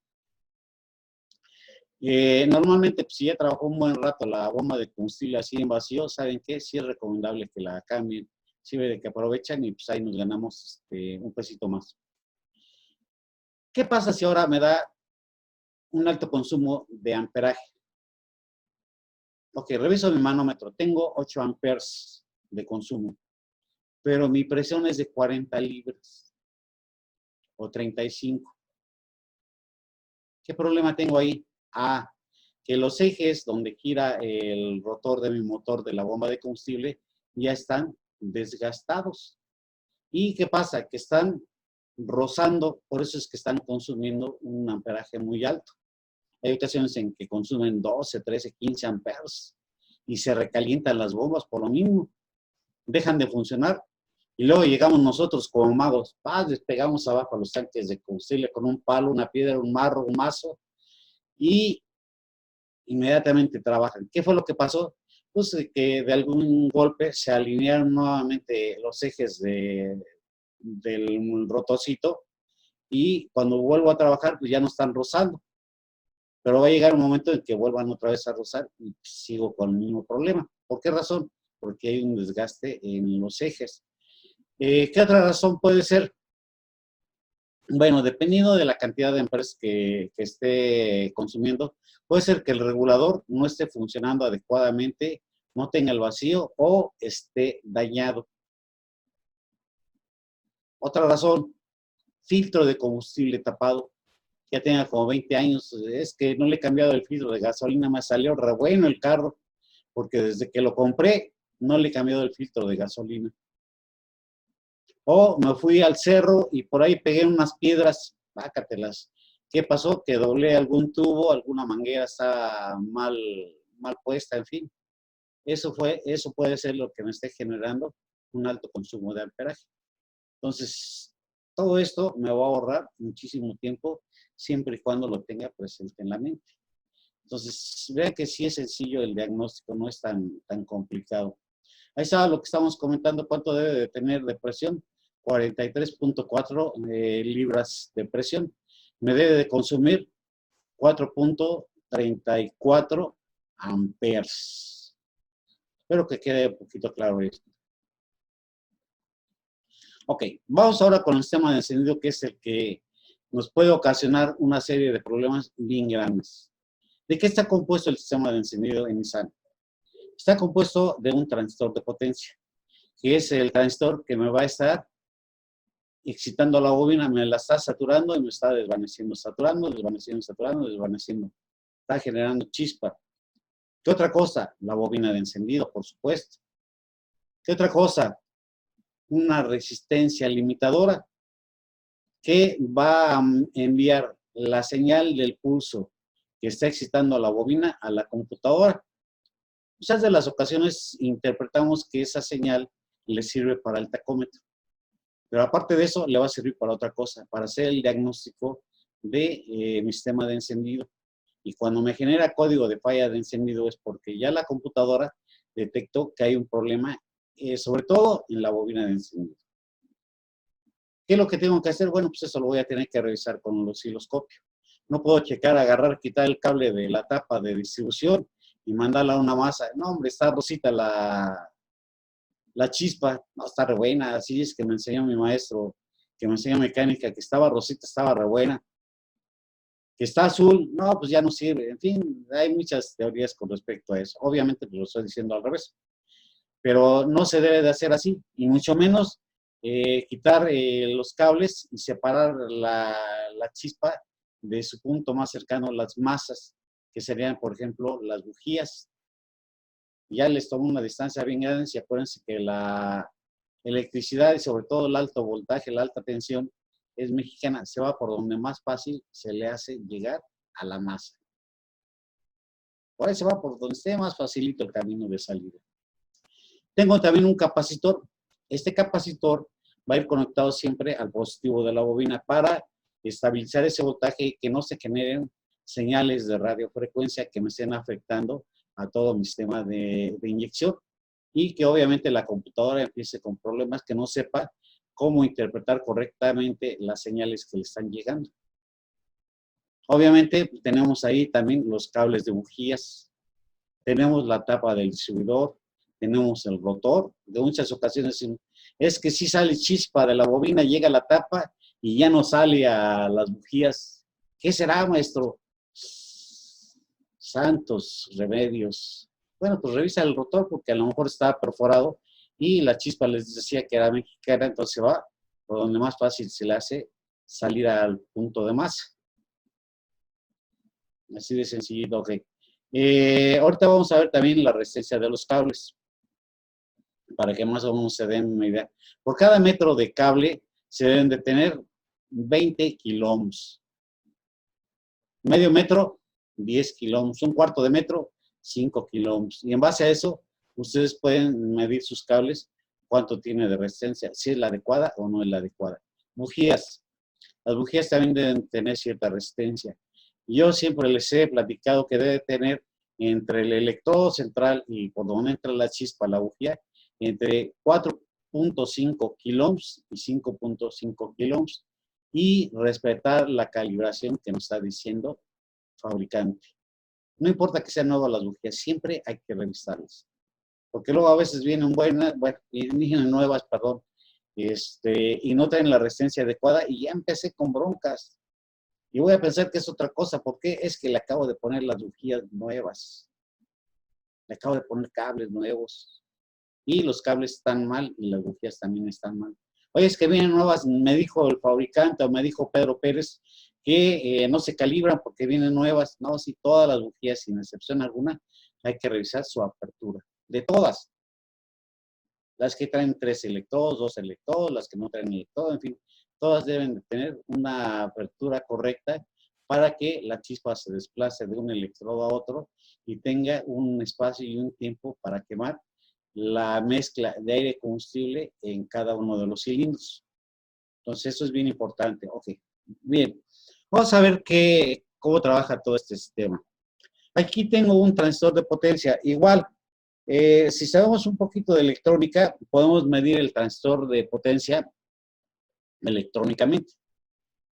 Speaker 1: normalmente, pues, si ya trabajó un buen rato la bomba de combustible así en vacío, ¿saben qué? Sí es recomendable que la cambien, sirve de que aprovechan y pues ahí nos ganamos un pesito más. ¿Qué pasa si ahora me da un alto consumo de amperaje? Ok, reviso mi manómetro, tengo 8 amperes de consumo, pero mi presión es de 40 libras o 35. ¿Qué problema tengo ahí? Ah, que los ejes donde gira el rotor de mi motor de la bomba de combustible ya están desgastados. ¿Y qué pasa? Que están rozando, por eso es que están consumiendo un amperaje muy alto. Hay ocasiones en que consumen 12, 13, 15 amperes y se recalientan las bombas por lo mismo. Dejan de funcionar y luego llegamos nosotros como magos, despegamos abajo a los tanques de combustible con un palo, una piedra, un marro, un mazo y inmediatamente trabajan. ¿Qué fue lo que pasó? Pues que de algún golpe se alinearon nuevamente los ejes del rotocito y cuando vuelvo a trabajar, pues ya no están rozando. Pero va a llegar un momento en que vuelvan otra vez a rozar y sigo con el mismo problema. ¿Por qué razón? Porque hay un desgaste en los ejes. ¿Qué otra razón puede ser? Bueno, dependiendo de la cantidad de amperes que esté consumiendo, puede ser que el regulador no esté funcionando adecuadamente, no tenga el vacío o esté dañado. Otra razón, filtro de combustible tapado. Ya tenga como 20 años, es que no le he cambiado el filtro de gasolina, me salió re bueno el carro, porque desde que lo compré no le he cambiado el filtro de gasolina. O me fui al cerro y por ahí pegué unas piedras, bácatelas. ¿Qué pasó? Que doblé algún tubo, alguna manguera está mal puesta, en fin. Eso puede ser lo que me esté generando un alto consumo de amperaje. Entonces, todo esto me va a ahorrar muchísimo tiempo, siempre y cuando lo tenga presente en la mente. Entonces, vean que sí es sencillo el diagnóstico, no es tan complicado. Ahí está lo que estamos comentando, cuánto debe de tener de presión. 43.4 libras de presión. Me debe de consumir 4.34 amperes. Espero que quede un poquito claro esto. Ok, vamos ahora con el sistema de encendido, que es el que nos puede ocasionar una serie de problemas bien grandes. ¿De qué está compuesto el sistema de encendido en Nissan? Está compuesto de un transistor de potencia, que es el transistor que me va a estar excitando la bobina, me la está saturando y me está desvaneciendo, saturando, desvaneciendo, saturando, desvaneciendo. Está generando chispa. ¿Qué otra cosa? La bobina de encendido, por supuesto. ¿Qué otra cosa? Una resistencia limitadora que va a enviar la señal del pulso que está excitando a la bobina a la computadora. Muchas de las ocasiones interpretamos que esa señal le sirve para el tacómetro. Pero aparte de eso, le va a servir para otra cosa, para hacer el diagnóstico de mi sistema de encendido. Y cuando me genera código de falla de encendido es porque ya la computadora detectó que hay un problema, sobre todo en la bobina de encendido. ¿Qué es lo que tengo que hacer? Bueno, pues eso lo voy a tener que revisar con el osciloscopio. No puedo checar, agarrar, quitar el cable de la tapa de distribución y mandarla a una masa. No, hombre, está rosita la chispa. No, está re buena. Así es que me enseñó mi maestro, que me enseñó mecánica, que estaba rosita, estaba re buena. Que está azul, no, pues ya no sirve. En fin, hay muchas teorías con respecto a eso. Obviamente, pues lo estoy diciendo al revés. Pero no se debe de hacer así, y mucho menos quitar los cables y separar la chispa de su punto más cercano, las masas, que serían, por ejemplo, las bujías. Ya les tomo una distancia bien grande y acuérdense que electricidad y sobre todo el alto voltaje, la alta tensión, es mexicana, se va por donde más fácil se le hace llegar a la masa. Por ahí se va por donde esté más facilito el camino de salida. Tengo también un capacitor. Este capacitor va a ir conectado siempre al positivo de la bobina para estabilizar ese voltaje y que no se generen señales de radiofrecuencia que me estén afectando a todo mi sistema de inyección y que obviamente la computadora empiece con problemas que no sepa cómo interpretar correctamente las señales que le están llegando. Obviamente tenemos ahí también los cables de bujías, tenemos la tapa del distribuidor, tenemos el rotor. De muchas ocasiones es que sí sale chispa de la bobina, llega a la tapa y ya no sale a las bujías. ¿Qué será, maestro? Santos remedios. Bueno, pues revisa el rotor porque a lo mejor está perforado y la chispa les decía que era mexicana, entonces va por donde más fácil se le hace salir al punto de masa. Así de sencillito, ok. Ahorita vamos a ver también la resistencia de los cables, para que más o menos se den una idea. Por cada metro de cable se deben de tener 20 kilómetros. Medio metro, 10 kilómetros. Un cuarto de metro, 5 kilómetros. Y en base a eso, ustedes pueden medir sus cables, cuánto tiene de resistencia, si es la adecuada o no es la adecuada. Bujías. Las bujías también deben tener cierta resistencia. Yo siempre les he platicado que debe tener entre el electrodo central y por donde entra la chispa, la bujía, entre 4.5 kilómetros y 5.5 kilómetros y respetar la calibración que nos está diciendo el fabricante. No importa que sean nuevas las bujías, siempre hay que revisarlas. Porque luego a veces vienen vienen nuevas, perdón, y no traen la resistencia adecuada y ya empecé con broncas. Y voy a pensar que es otra cosa. ¿Por qué? Es que le acabo de poner las bujías nuevas. Le acabo de poner cables nuevos. Y los cables están mal y las bujías también están mal. Oye, es que vienen nuevas, me dijo el fabricante o me dijo Pedro Pérez que no se calibran porque vienen nuevas. No, sí, todas las bujías, sin excepción alguna, hay que revisar su apertura. De todas. Las que traen 3 electrodos, 2 electrodos, las que no traen electrodos, en fin, todas deben de tener una apertura correcta para que la chispa se desplace de un electrodo a otro y tenga un espacio y un tiempo para quemar la mezcla de aire combustible en cada uno de los cilindros. Entonces, eso es bien importante. Ok, bien. Vamos a ver cómo trabaja todo este sistema. Aquí tengo un transistor de potencia. Igual, si sabemos un poquito de electrónica, podemos medir el transistor de potencia electrónicamente.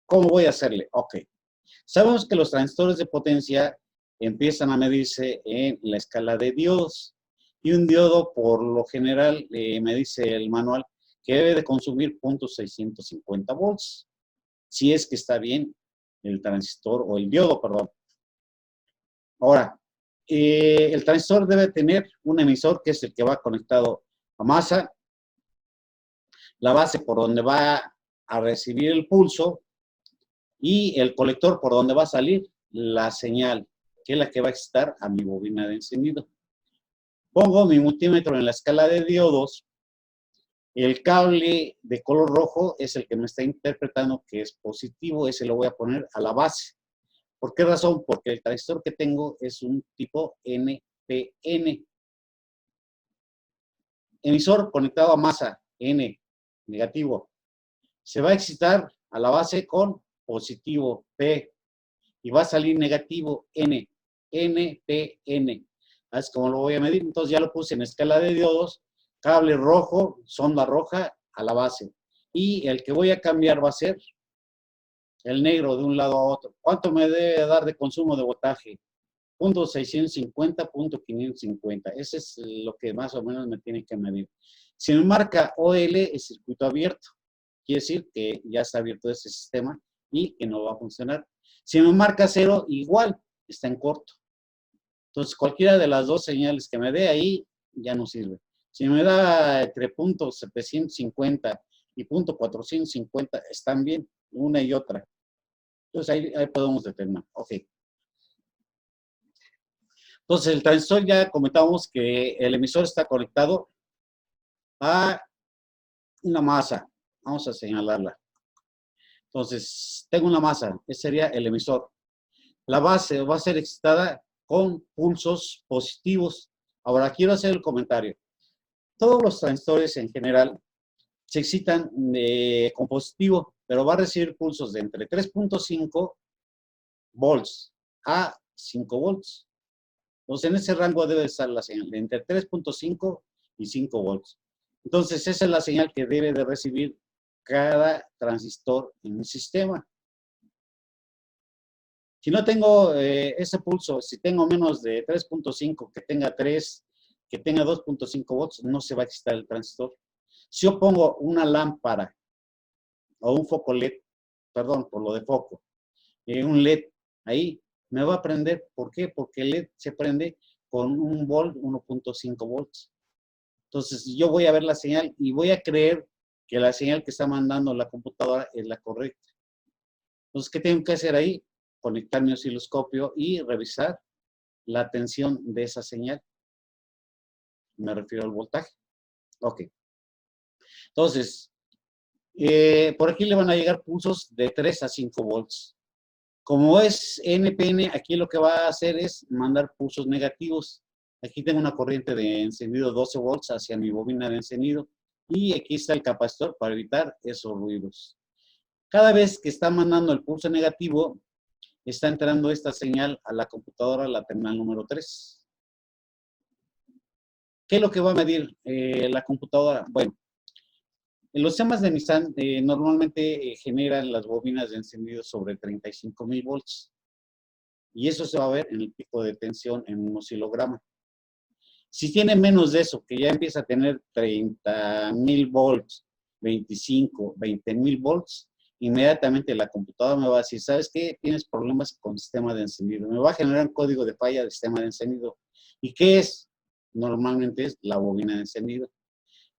Speaker 1: ¿Cómo voy a hacerle? Ok. Sabemos que los transistores de potencia empiezan a medirse en la escala de diodos. Y un diodo, por lo general, me dice el manual, que debe de consumir 0.650 volts. Si es que está bien el transistor o el diodo, perdón. Ahora, el transistor debe tener un emisor que es el que va conectado a masa, la base por donde va a recibir el pulso y el colector por donde va a salir la señal, que es la que va a excitar a mi bobina de encendido. Pongo mi multímetro en la escala de diodos. El cable de color rojo es el que me está interpretando que es positivo, ese lo voy a poner a la base. ¿Por qué razón? Porque el transistor que tengo es un tipo NPN. Emisor conectado a masa, N, negativo. Se va a excitar a la base con positivo, P. Y va a salir negativo, N, NPN. Así como lo voy a medir. Entonces ya lo puse en escala de diodos. Cable rojo, sonda roja a la base. Y el que voy a cambiar va a ser el negro de un lado a otro. ¿Cuánto me debe dar de consumo de voltaje? 0.650, 0.550. Ese es lo que más o menos me tiene que medir. Si me marca OL, es circuito abierto. Quiere decir que ya está abierto ese sistema y que no va a funcionar. Si me marca 0, igual, está en corto. Entonces, cualquiera de las dos señales que me dé ahí, ya no sirve. Si me da entre 0.750 y 0.450, están bien, una y otra. Entonces, ahí podemos determinar. Ok. Entonces, el transistor ya comentábamos que el emisor está conectado a una masa. Vamos a señalarla. Entonces, tengo una masa. Ese sería el emisor. La base va a ser excitada con pulsos positivos. Ahora, quiero hacer el comentario. Todos los transistores en general se excitan con positivo, pero va a recibir pulsos de entre 3.5 volts a 5 volts. Entonces, en ese rango debe estar la señal, de entre 3.5 y 5 volts. Entonces, esa es la señal que debe de recibir cada transistor en el sistema. Si no tengo ese pulso, si tengo menos de 3.5, que tenga 3, que tenga 2.5 volts, no se va a excitar el transistor. Si yo pongo una lámpara o un foco LED, perdón, por lo de foco, un LED ahí, me va a prender. ¿Por qué? Porque el LED se prende con un volt, 1.5 volts. Entonces, yo voy a ver la señal y voy a creer que la señal que está mandando la computadora es la correcta. Entonces, ¿qué tengo que hacer ahí? Conectar mi osciloscopio y revisar la tensión de esa señal. Me refiero al voltaje. Ok. Entonces, por aquí le van a llegar pulsos de 3 a 5 volts. Como es NPN, aquí lo que va a hacer es mandar pulsos negativos. Aquí tengo una corriente de encendido 12 volts hacia mi bobina de encendido. Y aquí está el capacitor para evitar esos ruidos. Cada vez que está mandando el pulso negativo, está entrando esta señal a la computadora, la terminal número 3. ¿Qué es lo que va a medir la computadora? Bueno, en los sistemas de Nissan normalmente generan las bobinas de encendido sobre 35,000 volts. Y eso se va a ver en el pico de tensión en un oscilograma. Si tiene menos de eso, que ya empieza a tener 30,000 volts, 25, 20,000 volts, inmediatamente la computadora me va a decir, ¿sabes qué? Tienes problemas con sistema de encendido. Me va a generar un código de falla del sistema de encendido. ¿Y qué es? Normalmente es la bobina de encendido.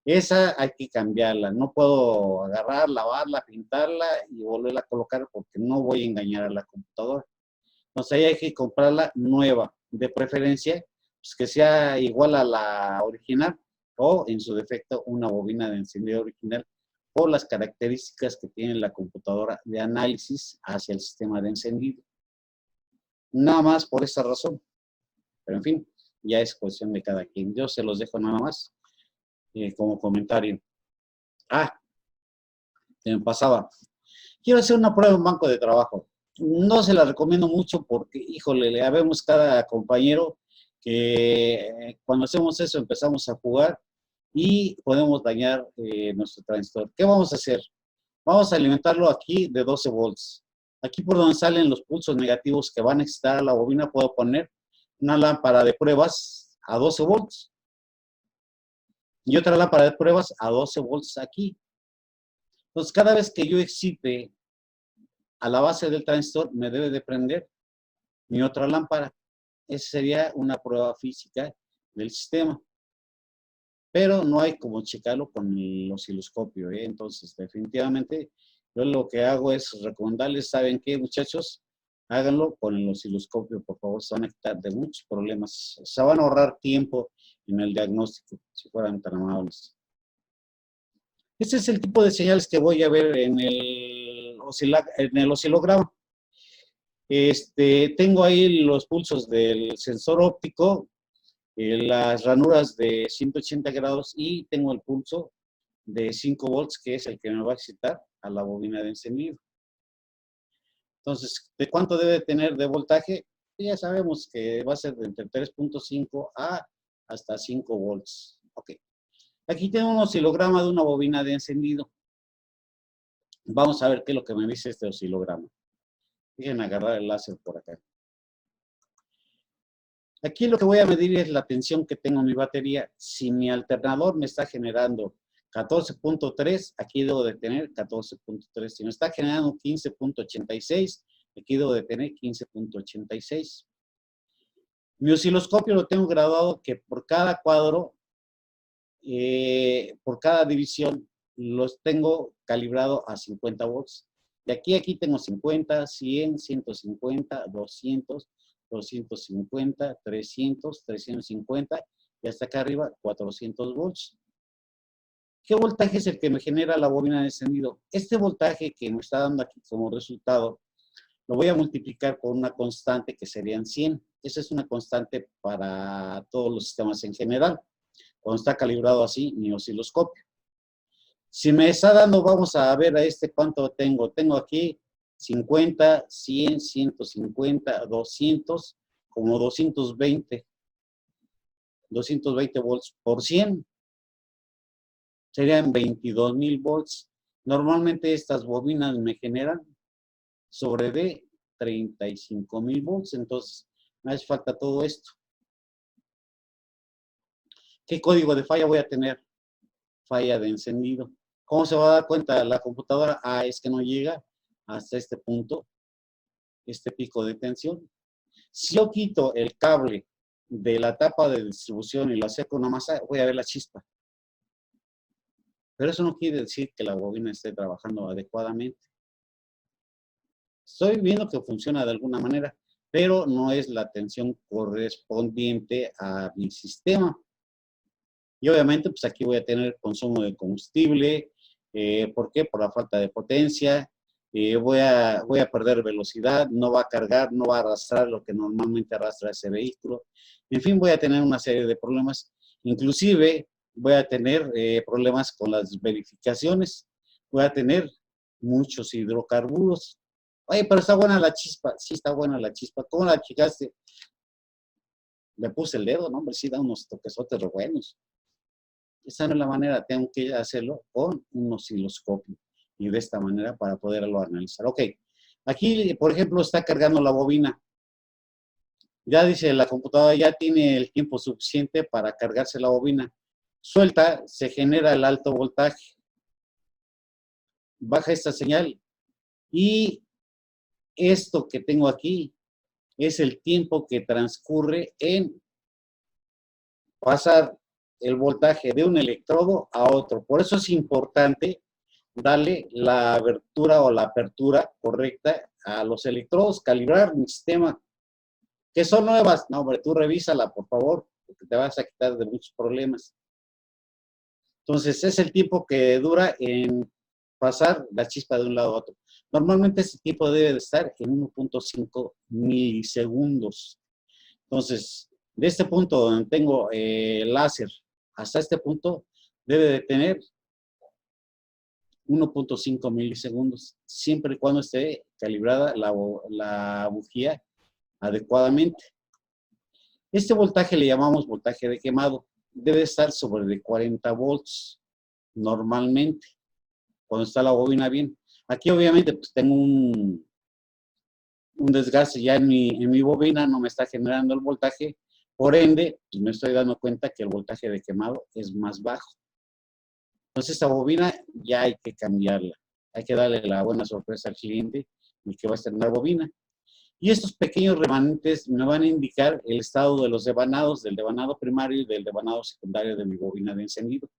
Speaker 1: Esa hay que cambiarla. No puedo agarrar, lavarla, pintarla y volverla a colocar porque no voy a engañar a la computadora. Entonces ahí hay que comprarla nueva, de preferencia, pues que sea igual a la original o en su defecto una bobina de encendido original por las características que tiene la computadora de análisis hacia el sistema de encendido. Nada más por esa razón. Pero en fin, ya es cuestión de cada quien. Yo se los dejo nada más como comentario. Se me pasaba. Quiero hacer una prueba en banco de trabajo. No se la recomiendo mucho porque, híjole, le habemos cada compañero que cuando hacemos eso empezamos a jugar y podemos dañar nuestro transistor. ¿Qué vamos a hacer? Vamos a alimentarlo aquí de 12 volts. Aquí por donde salen los pulsos negativos que van a excitar a la bobina, puedo poner una lámpara de pruebas a 12 volts y otra lámpara de pruebas a 12 volts aquí. Entonces, cada vez que yo excite a la base del transistor, me debe de prender mi otra lámpara. Esa sería una prueba física del sistema. Pero no hay como checarlo con el osciloscopio, ¿eh? Entonces, definitivamente, yo lo que hago es recomendarles, ¿saben qué, muchachos? Háganlo con el osciloscopio, por favor, se van a quitar de muchos problemas. Se van a ahorrar tiempo en el diagnóstico, si fueran tan amables. Este es el tipo de señales que voy a ver en el oscilograma. Tengo ahí los pulsos del sensor óptico, las ranuras de 180 grados y tengo el pulso de 5 volts, que es el que me va a excitar a la bobina de encendido. Entonces, ¿de cuánto debe tener de voltaje? Ya sabemos que va a ser de entre 3.5 a hasta 5 volts. Ok. Aquí tengo un oscilograma de una bobina de encendido. Vamos a ver qué es lo que me dice este oscilograma. Déjenme agarrar el láser por acá. Aquí lo que voy a medir es la tensión que tengo en mi batería. Si mi alternador me está generando 14.3, aquí debo de tener 14.3. Si me está generando 15.86, aquí debo de tener 15.86. Mi osciloscopio lo tengo graduado que por cada cuadro, por cada división, los tengo calibrado a 50 volts. De aquí tengo 50, 100, 150, 200, 250, 300, 350 y hasta acá arriba 400 volts. ¿Qué voltaje es el que me genera la bobina de encendido? Este voltaje que me está dando aquí como resultado, lo voy a multiplicar por una constante que serían 100. Esa es una constante para todos los sistemas en general, cuando está calibrado así mi osciloscopio. Si me está dando, vamos a ver a este cuánto tengo. Tengo aquí 50, 100, 150, 200, como 220 volts por 100. Serían 22,000 volts. Normalmente estas bobinas me generan sobre de 35,000 volts. Entonces, me hace falta todo esto. ¿Qué código de falla voy a tener? Falla de encendido. ¿Cómo se va a dar cuenta la computadora? Ah, es que no llega hasta este punto, este pico de tensión. Si yo quito el cable de la tapa de distribución y lo acerco una masa, voy a ver la chispa. Pero eso no quiere decir que la bobina esté trabajando adecuadamente. Estoy viendo que funciona de alguna manera, pero no es la tensión correspondiente a mi sistema. Y obviamente, pues aquí voy a tener consumo de combustible. ¿Por qué? Por la falta de potencia. Voy a perder velocidad, no va a cargar, no va a arrastrar lo que normalmente arrastra ese vehículo. En fin, voy a tener una serie de problemas. Inclusive, voy a tener problemas con las verificaciones. Voy a tener muchos hidrocarburos. Oye, pero está buena la chispa. Sí, está buena la chispa. ¿Cómo la checaste? Le puse el dedo, ¿no? Hombre, sí da unos toquesotes re buenos. Esa no es la manera, tengo que hacerlo con un osciloscopio y de esta manera para poderlo analizar. Ok, aquí, por ejemplo, está cargando la bobina. Ya dice la computadora, ya tiene el tiempo suficiente para cargarse la bobina. Suelta, se genera el alto voltaje. Baja esta señal y esto que tengo aquí es el tiempo que transcurre en pasar el voltaje de un electrodo a otro. Por eso es importante darle la abertura o la apertura correcta a los electrodos, calibrar mi sistema, que son nuevas. No, hombre, tú revísala, por favor, porque te vas a quitar de muchos problemas. Entonces, es el tiempo que dura en pasar la chispa de un lado a otro. Normalmente ese tiempo debe de estar en 1.5 milisegundos. Entonces, de este punto donde tengo el láser hasta este punto, debe de tener 1.5 milisegundos, siempre y cuando esté calibrada la bujía adecuadamente. Este voltaje le llamamos voltaje de quemado. Debe estar sobre de 40 volts normalmente, cuando está la bobina bien. Aquí obviamente pues tengo un desgaste ya en mi bobina, no me está generando el voltaje, por ende, pues me estoy dando cuenta que el voltaje de quemado es más bajo. Entonces esta bobina ya hay que cambiarla. Hay que darle la buena sorpresa al cliente y que va a estrenar bobina. Y estos pequeños remanentes me van a indicar el estado de los devanados, del devanado primario y del devanado secundario de mi bobina de encendido.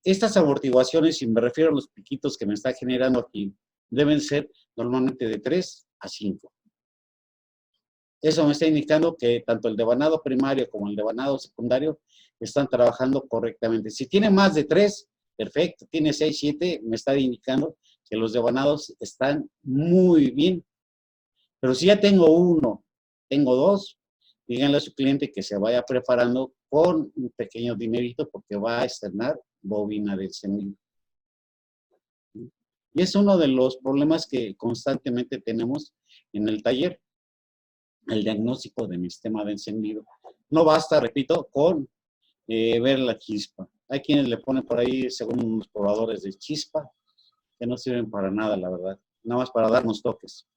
Speaker 1: Estas amortiguaciones, si me refiero a los piquitos que me está generando aquí, deben ser normalmente de 3 a 5. Eso me está indicando que tanto el devanado primario como el devanado secundario están trabajando correctamente. Si tiene más de 3, perfecto. Tiene 6, 7, me está indicando que los devanados están muy bien. Pero si ya tengo 1, tengo 2, díganle a su cliente que se vaya preparando con un pequeño dinerito porque va a estrenar bobina de encendido. Y es uno de los problemas que constantemente tenemos en el taller, el diagnóstico de mi sistema de encendido. No basta, repito, con ver la chispa. Hay quienes le ponen por ahí, según unos probadores de chispa, que no sirven para nada, la verdad. Nada más para darnos toques.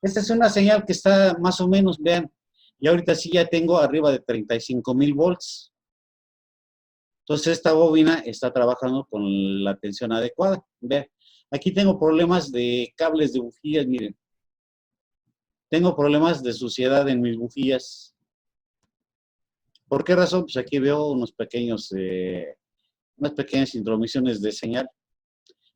Speaker 1: Esta es una señal que está más o menos, vean, y ahorita sí ya tengo arriba de 35,000 volts. Entonces esta bobina está trabajando con la tensión adecuada. Vean, aquí tengo problemas de cables de bujías, miren. Tengo problemas de suciedad en mis bujías. ¿Por qué razón? Pues aquí veo unas pequeñas intromisiones de señal.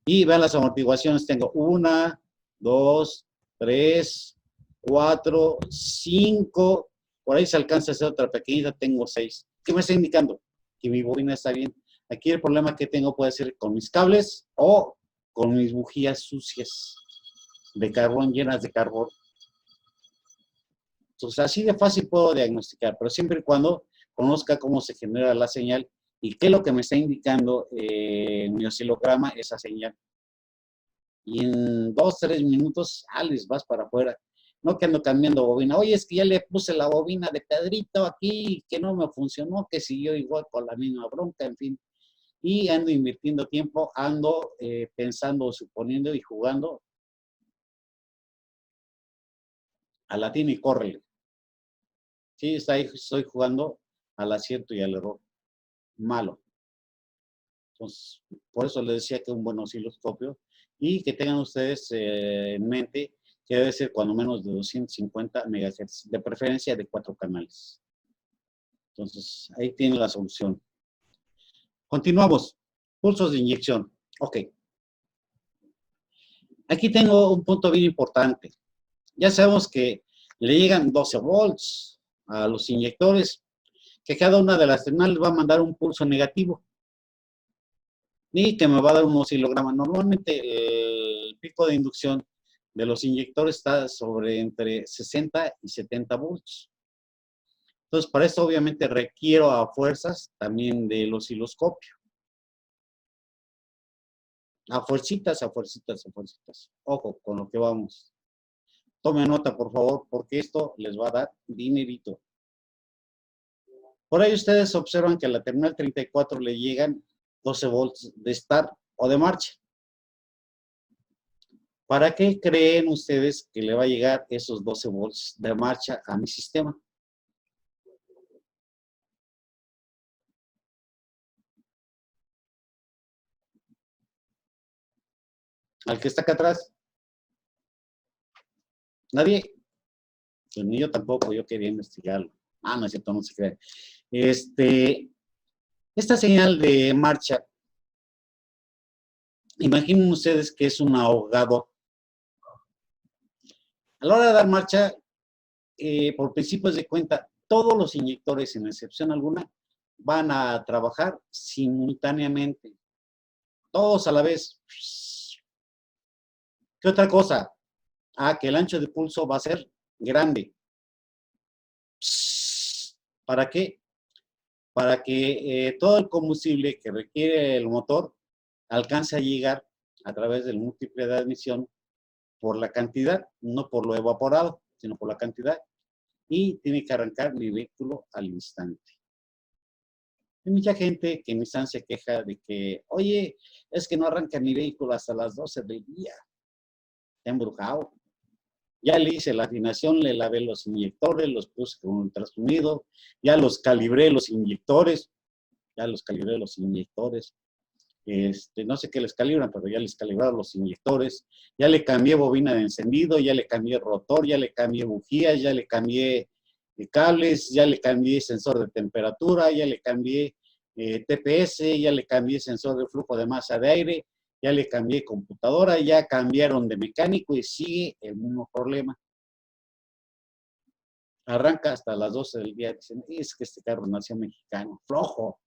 Speaker 1: Y vean las amortiguaciones, tengo 1, 2, 3, 4, 5, por ahí se alcanza a hacer otra pequeñita, tengo 6. ¿Qué me está indicando? Que mi bobina está bien. Aquí el problema que tengo puede ser con mis cables o con mis bujías sucias de carbón, llenas de carbón. Entonces, así de fácil puedo diagnosticar, pero siempre y cuando conozca cómo se genera la señal y qué es lo que me está indicando en mi oscilograma esa señal. Y en 2, 3 minutos, les vas para afuera. No que ando cambiando bobina. Oye, es que ya le puse la bobina de Pedrito aquí, que no me funcionó, que siguió igual con la misma bronca, en fin. Y ando invirtiendo tiempo, ando pensando, suponiendo y jugando a la tina y córrele. Sí, estoy jugando al acierto y al error. Malo. Entonces, por eso les decía que un buen osciloscopio y que tengan ustedes en mente que debe ser cuando menos de 250 MHz, de preferencia de 4 canales. Entonces, ahí tienen la solución. Continuamos. Pulsos de inyección. Ok. Aquí tengo un punto bien importante. Ya sabemos que le llegan 12 volts a los inyectores, que cada una de las terminales va a mandar un pulso negativo y que me va a dar un oscilograma. Normalmente el pico de inducción de los inyectores está sobre entre 60 y 70 volts. Entonces, para esto obviamente requiero a fuerzas también del osciloscopio. A fuercitas, a fuercitas, a fuercitas. Ojo con lo que vamos. Tome nota, por favor, porque esto les va a dar dinerito. Por ahí ustedes observan que a la terminal 34 le llegan 12 volts de start o de marcha. ¿Para qué creen ustedes que le va a llegar esos 12 volts de marcha a mi sistema? ¿Al que está acá atrás? ¿Nadie? Pues ni yo tampoco, yo quería investigarlo. No es cierto, no se cree. Esta señal de marcha, imaginen ustedes que es un ahogado. A la hora de dar marcha, por principios de cuenta, todos los inyectores, sin excepción alguna, van a trabajar simultáneamente. Todos a la vez. ¿Qué otra cosa? Que el ancho de pulso va a ser grande. ¿Para qué? Para que todo el combustible que requiere el motor alcance a llegar a través del múltiple de admisión por la cantidad, no por lo evaporado, sino por la cantidad, y tiene que arrancar mi vehículo al instante. Hay mucha gente que en Nissan se queja de que, oye, es que no arranca mi vehículo hasta las 12 del día. Está embrujado. Ya le hice la afinación, le lavé los inyectores, los puse con ultrasonido, ya los calibré los inyectores, no sé qué les calibran, pero ya les calibraron los inyectores, ya le cambié bobina de encendido, ya le cambié rotor, ya le cambié bujías, ya le cambié cables, ya le cambié sensor de temperatura, ya le cambié TPS, ya le cambié sensor de flujo de masa de aire, ya le cambié computadora, ya cambiaron de mecánico y sigue el mismo problema. Arranca hasta las 12 del día, dicen, es que este carro nació mexicano, flojo.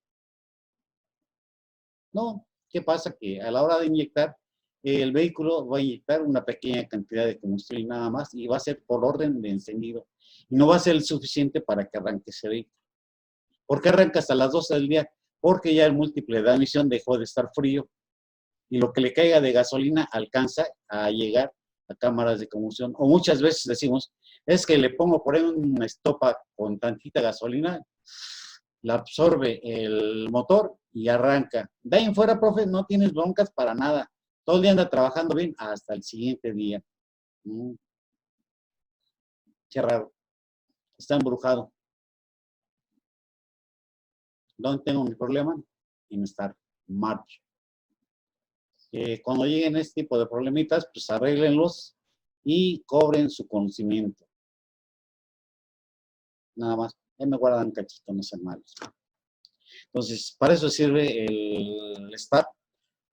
Speaker 1: No, ¿qué pasa? Que a la hora de inyectar, el vehículo va a inyectar una pequeña cantidad de combustible nada más y va a ser por orden de encendido. Y no va a ser el suficiente para que arranque ese vehículo. ¿Por qué arranca hasta las 12 del día? Porque ya el múltiple de admisión dejó de estar frío y lo que le caiga de gasolina alcanza a llegar a cámaras de combustión. O muchas veces decimos, es que le pongo por ahí una estopa con tantita gasolina, la absorbe el motor y arranca. De ahí en fuera, profe, no tienes broncas para nada. Todo el día anda trabajando bien hasta el siguiente día. Qué raro. Está embrujado. ¿Dónde tengo mi problema? En estar marcha. Cuando lleguen este tipo de problemitas, pues arréglenlos y cobren su conocimiento. Nada más. Ahí me guardan cachito, no sean malos. Entonces, para eso sirve el STAT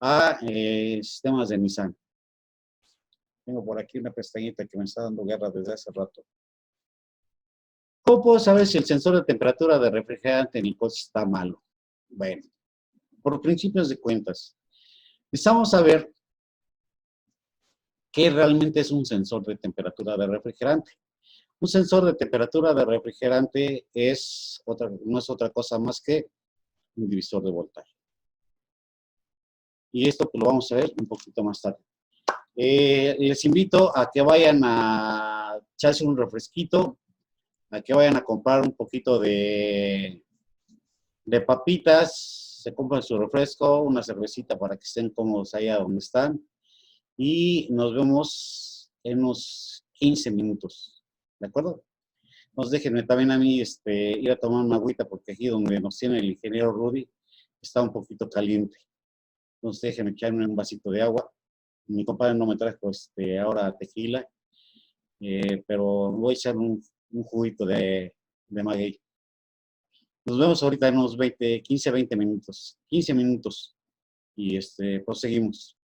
Speaker 1: a sistemas de Nissan. Tengo por aquí una pestañita que me está dando guerra desde hace rato. ¿Cómo puedo saber si el sensor de temperatura de refrigerante en el coche está malo? Bueno, por principios de cuentas, necesitamos saber qué realmente es un sensor de temperatura de refrigerante. Un sensor de temperatura de refrigerante no es otra cosa más que un divisor de voltaje. Y esto pues, lo vamos a ver un poquito más tarde. Les invito a que vayan a echarse un refresquito, a que vayan a comprar un poquito de papitas, se compran su refresco, una cervecita para que estén cómodos allá donde están. Y nos vemos en unos 15 minutos. ¿De acuerdo? Nos déjenme también a mí ir a tomar una agüita porque aquí donde nos tiene el ingeniero Rudy está un poquito caliente. Entonces déjenme echarme un vasito de agua. Mi compadre no me trajo ahora tequila, pero voy a echar un juguito de maguey. Nos vemos ahorita en unos 15, 20 minutos. 15 minutos y proseguimos.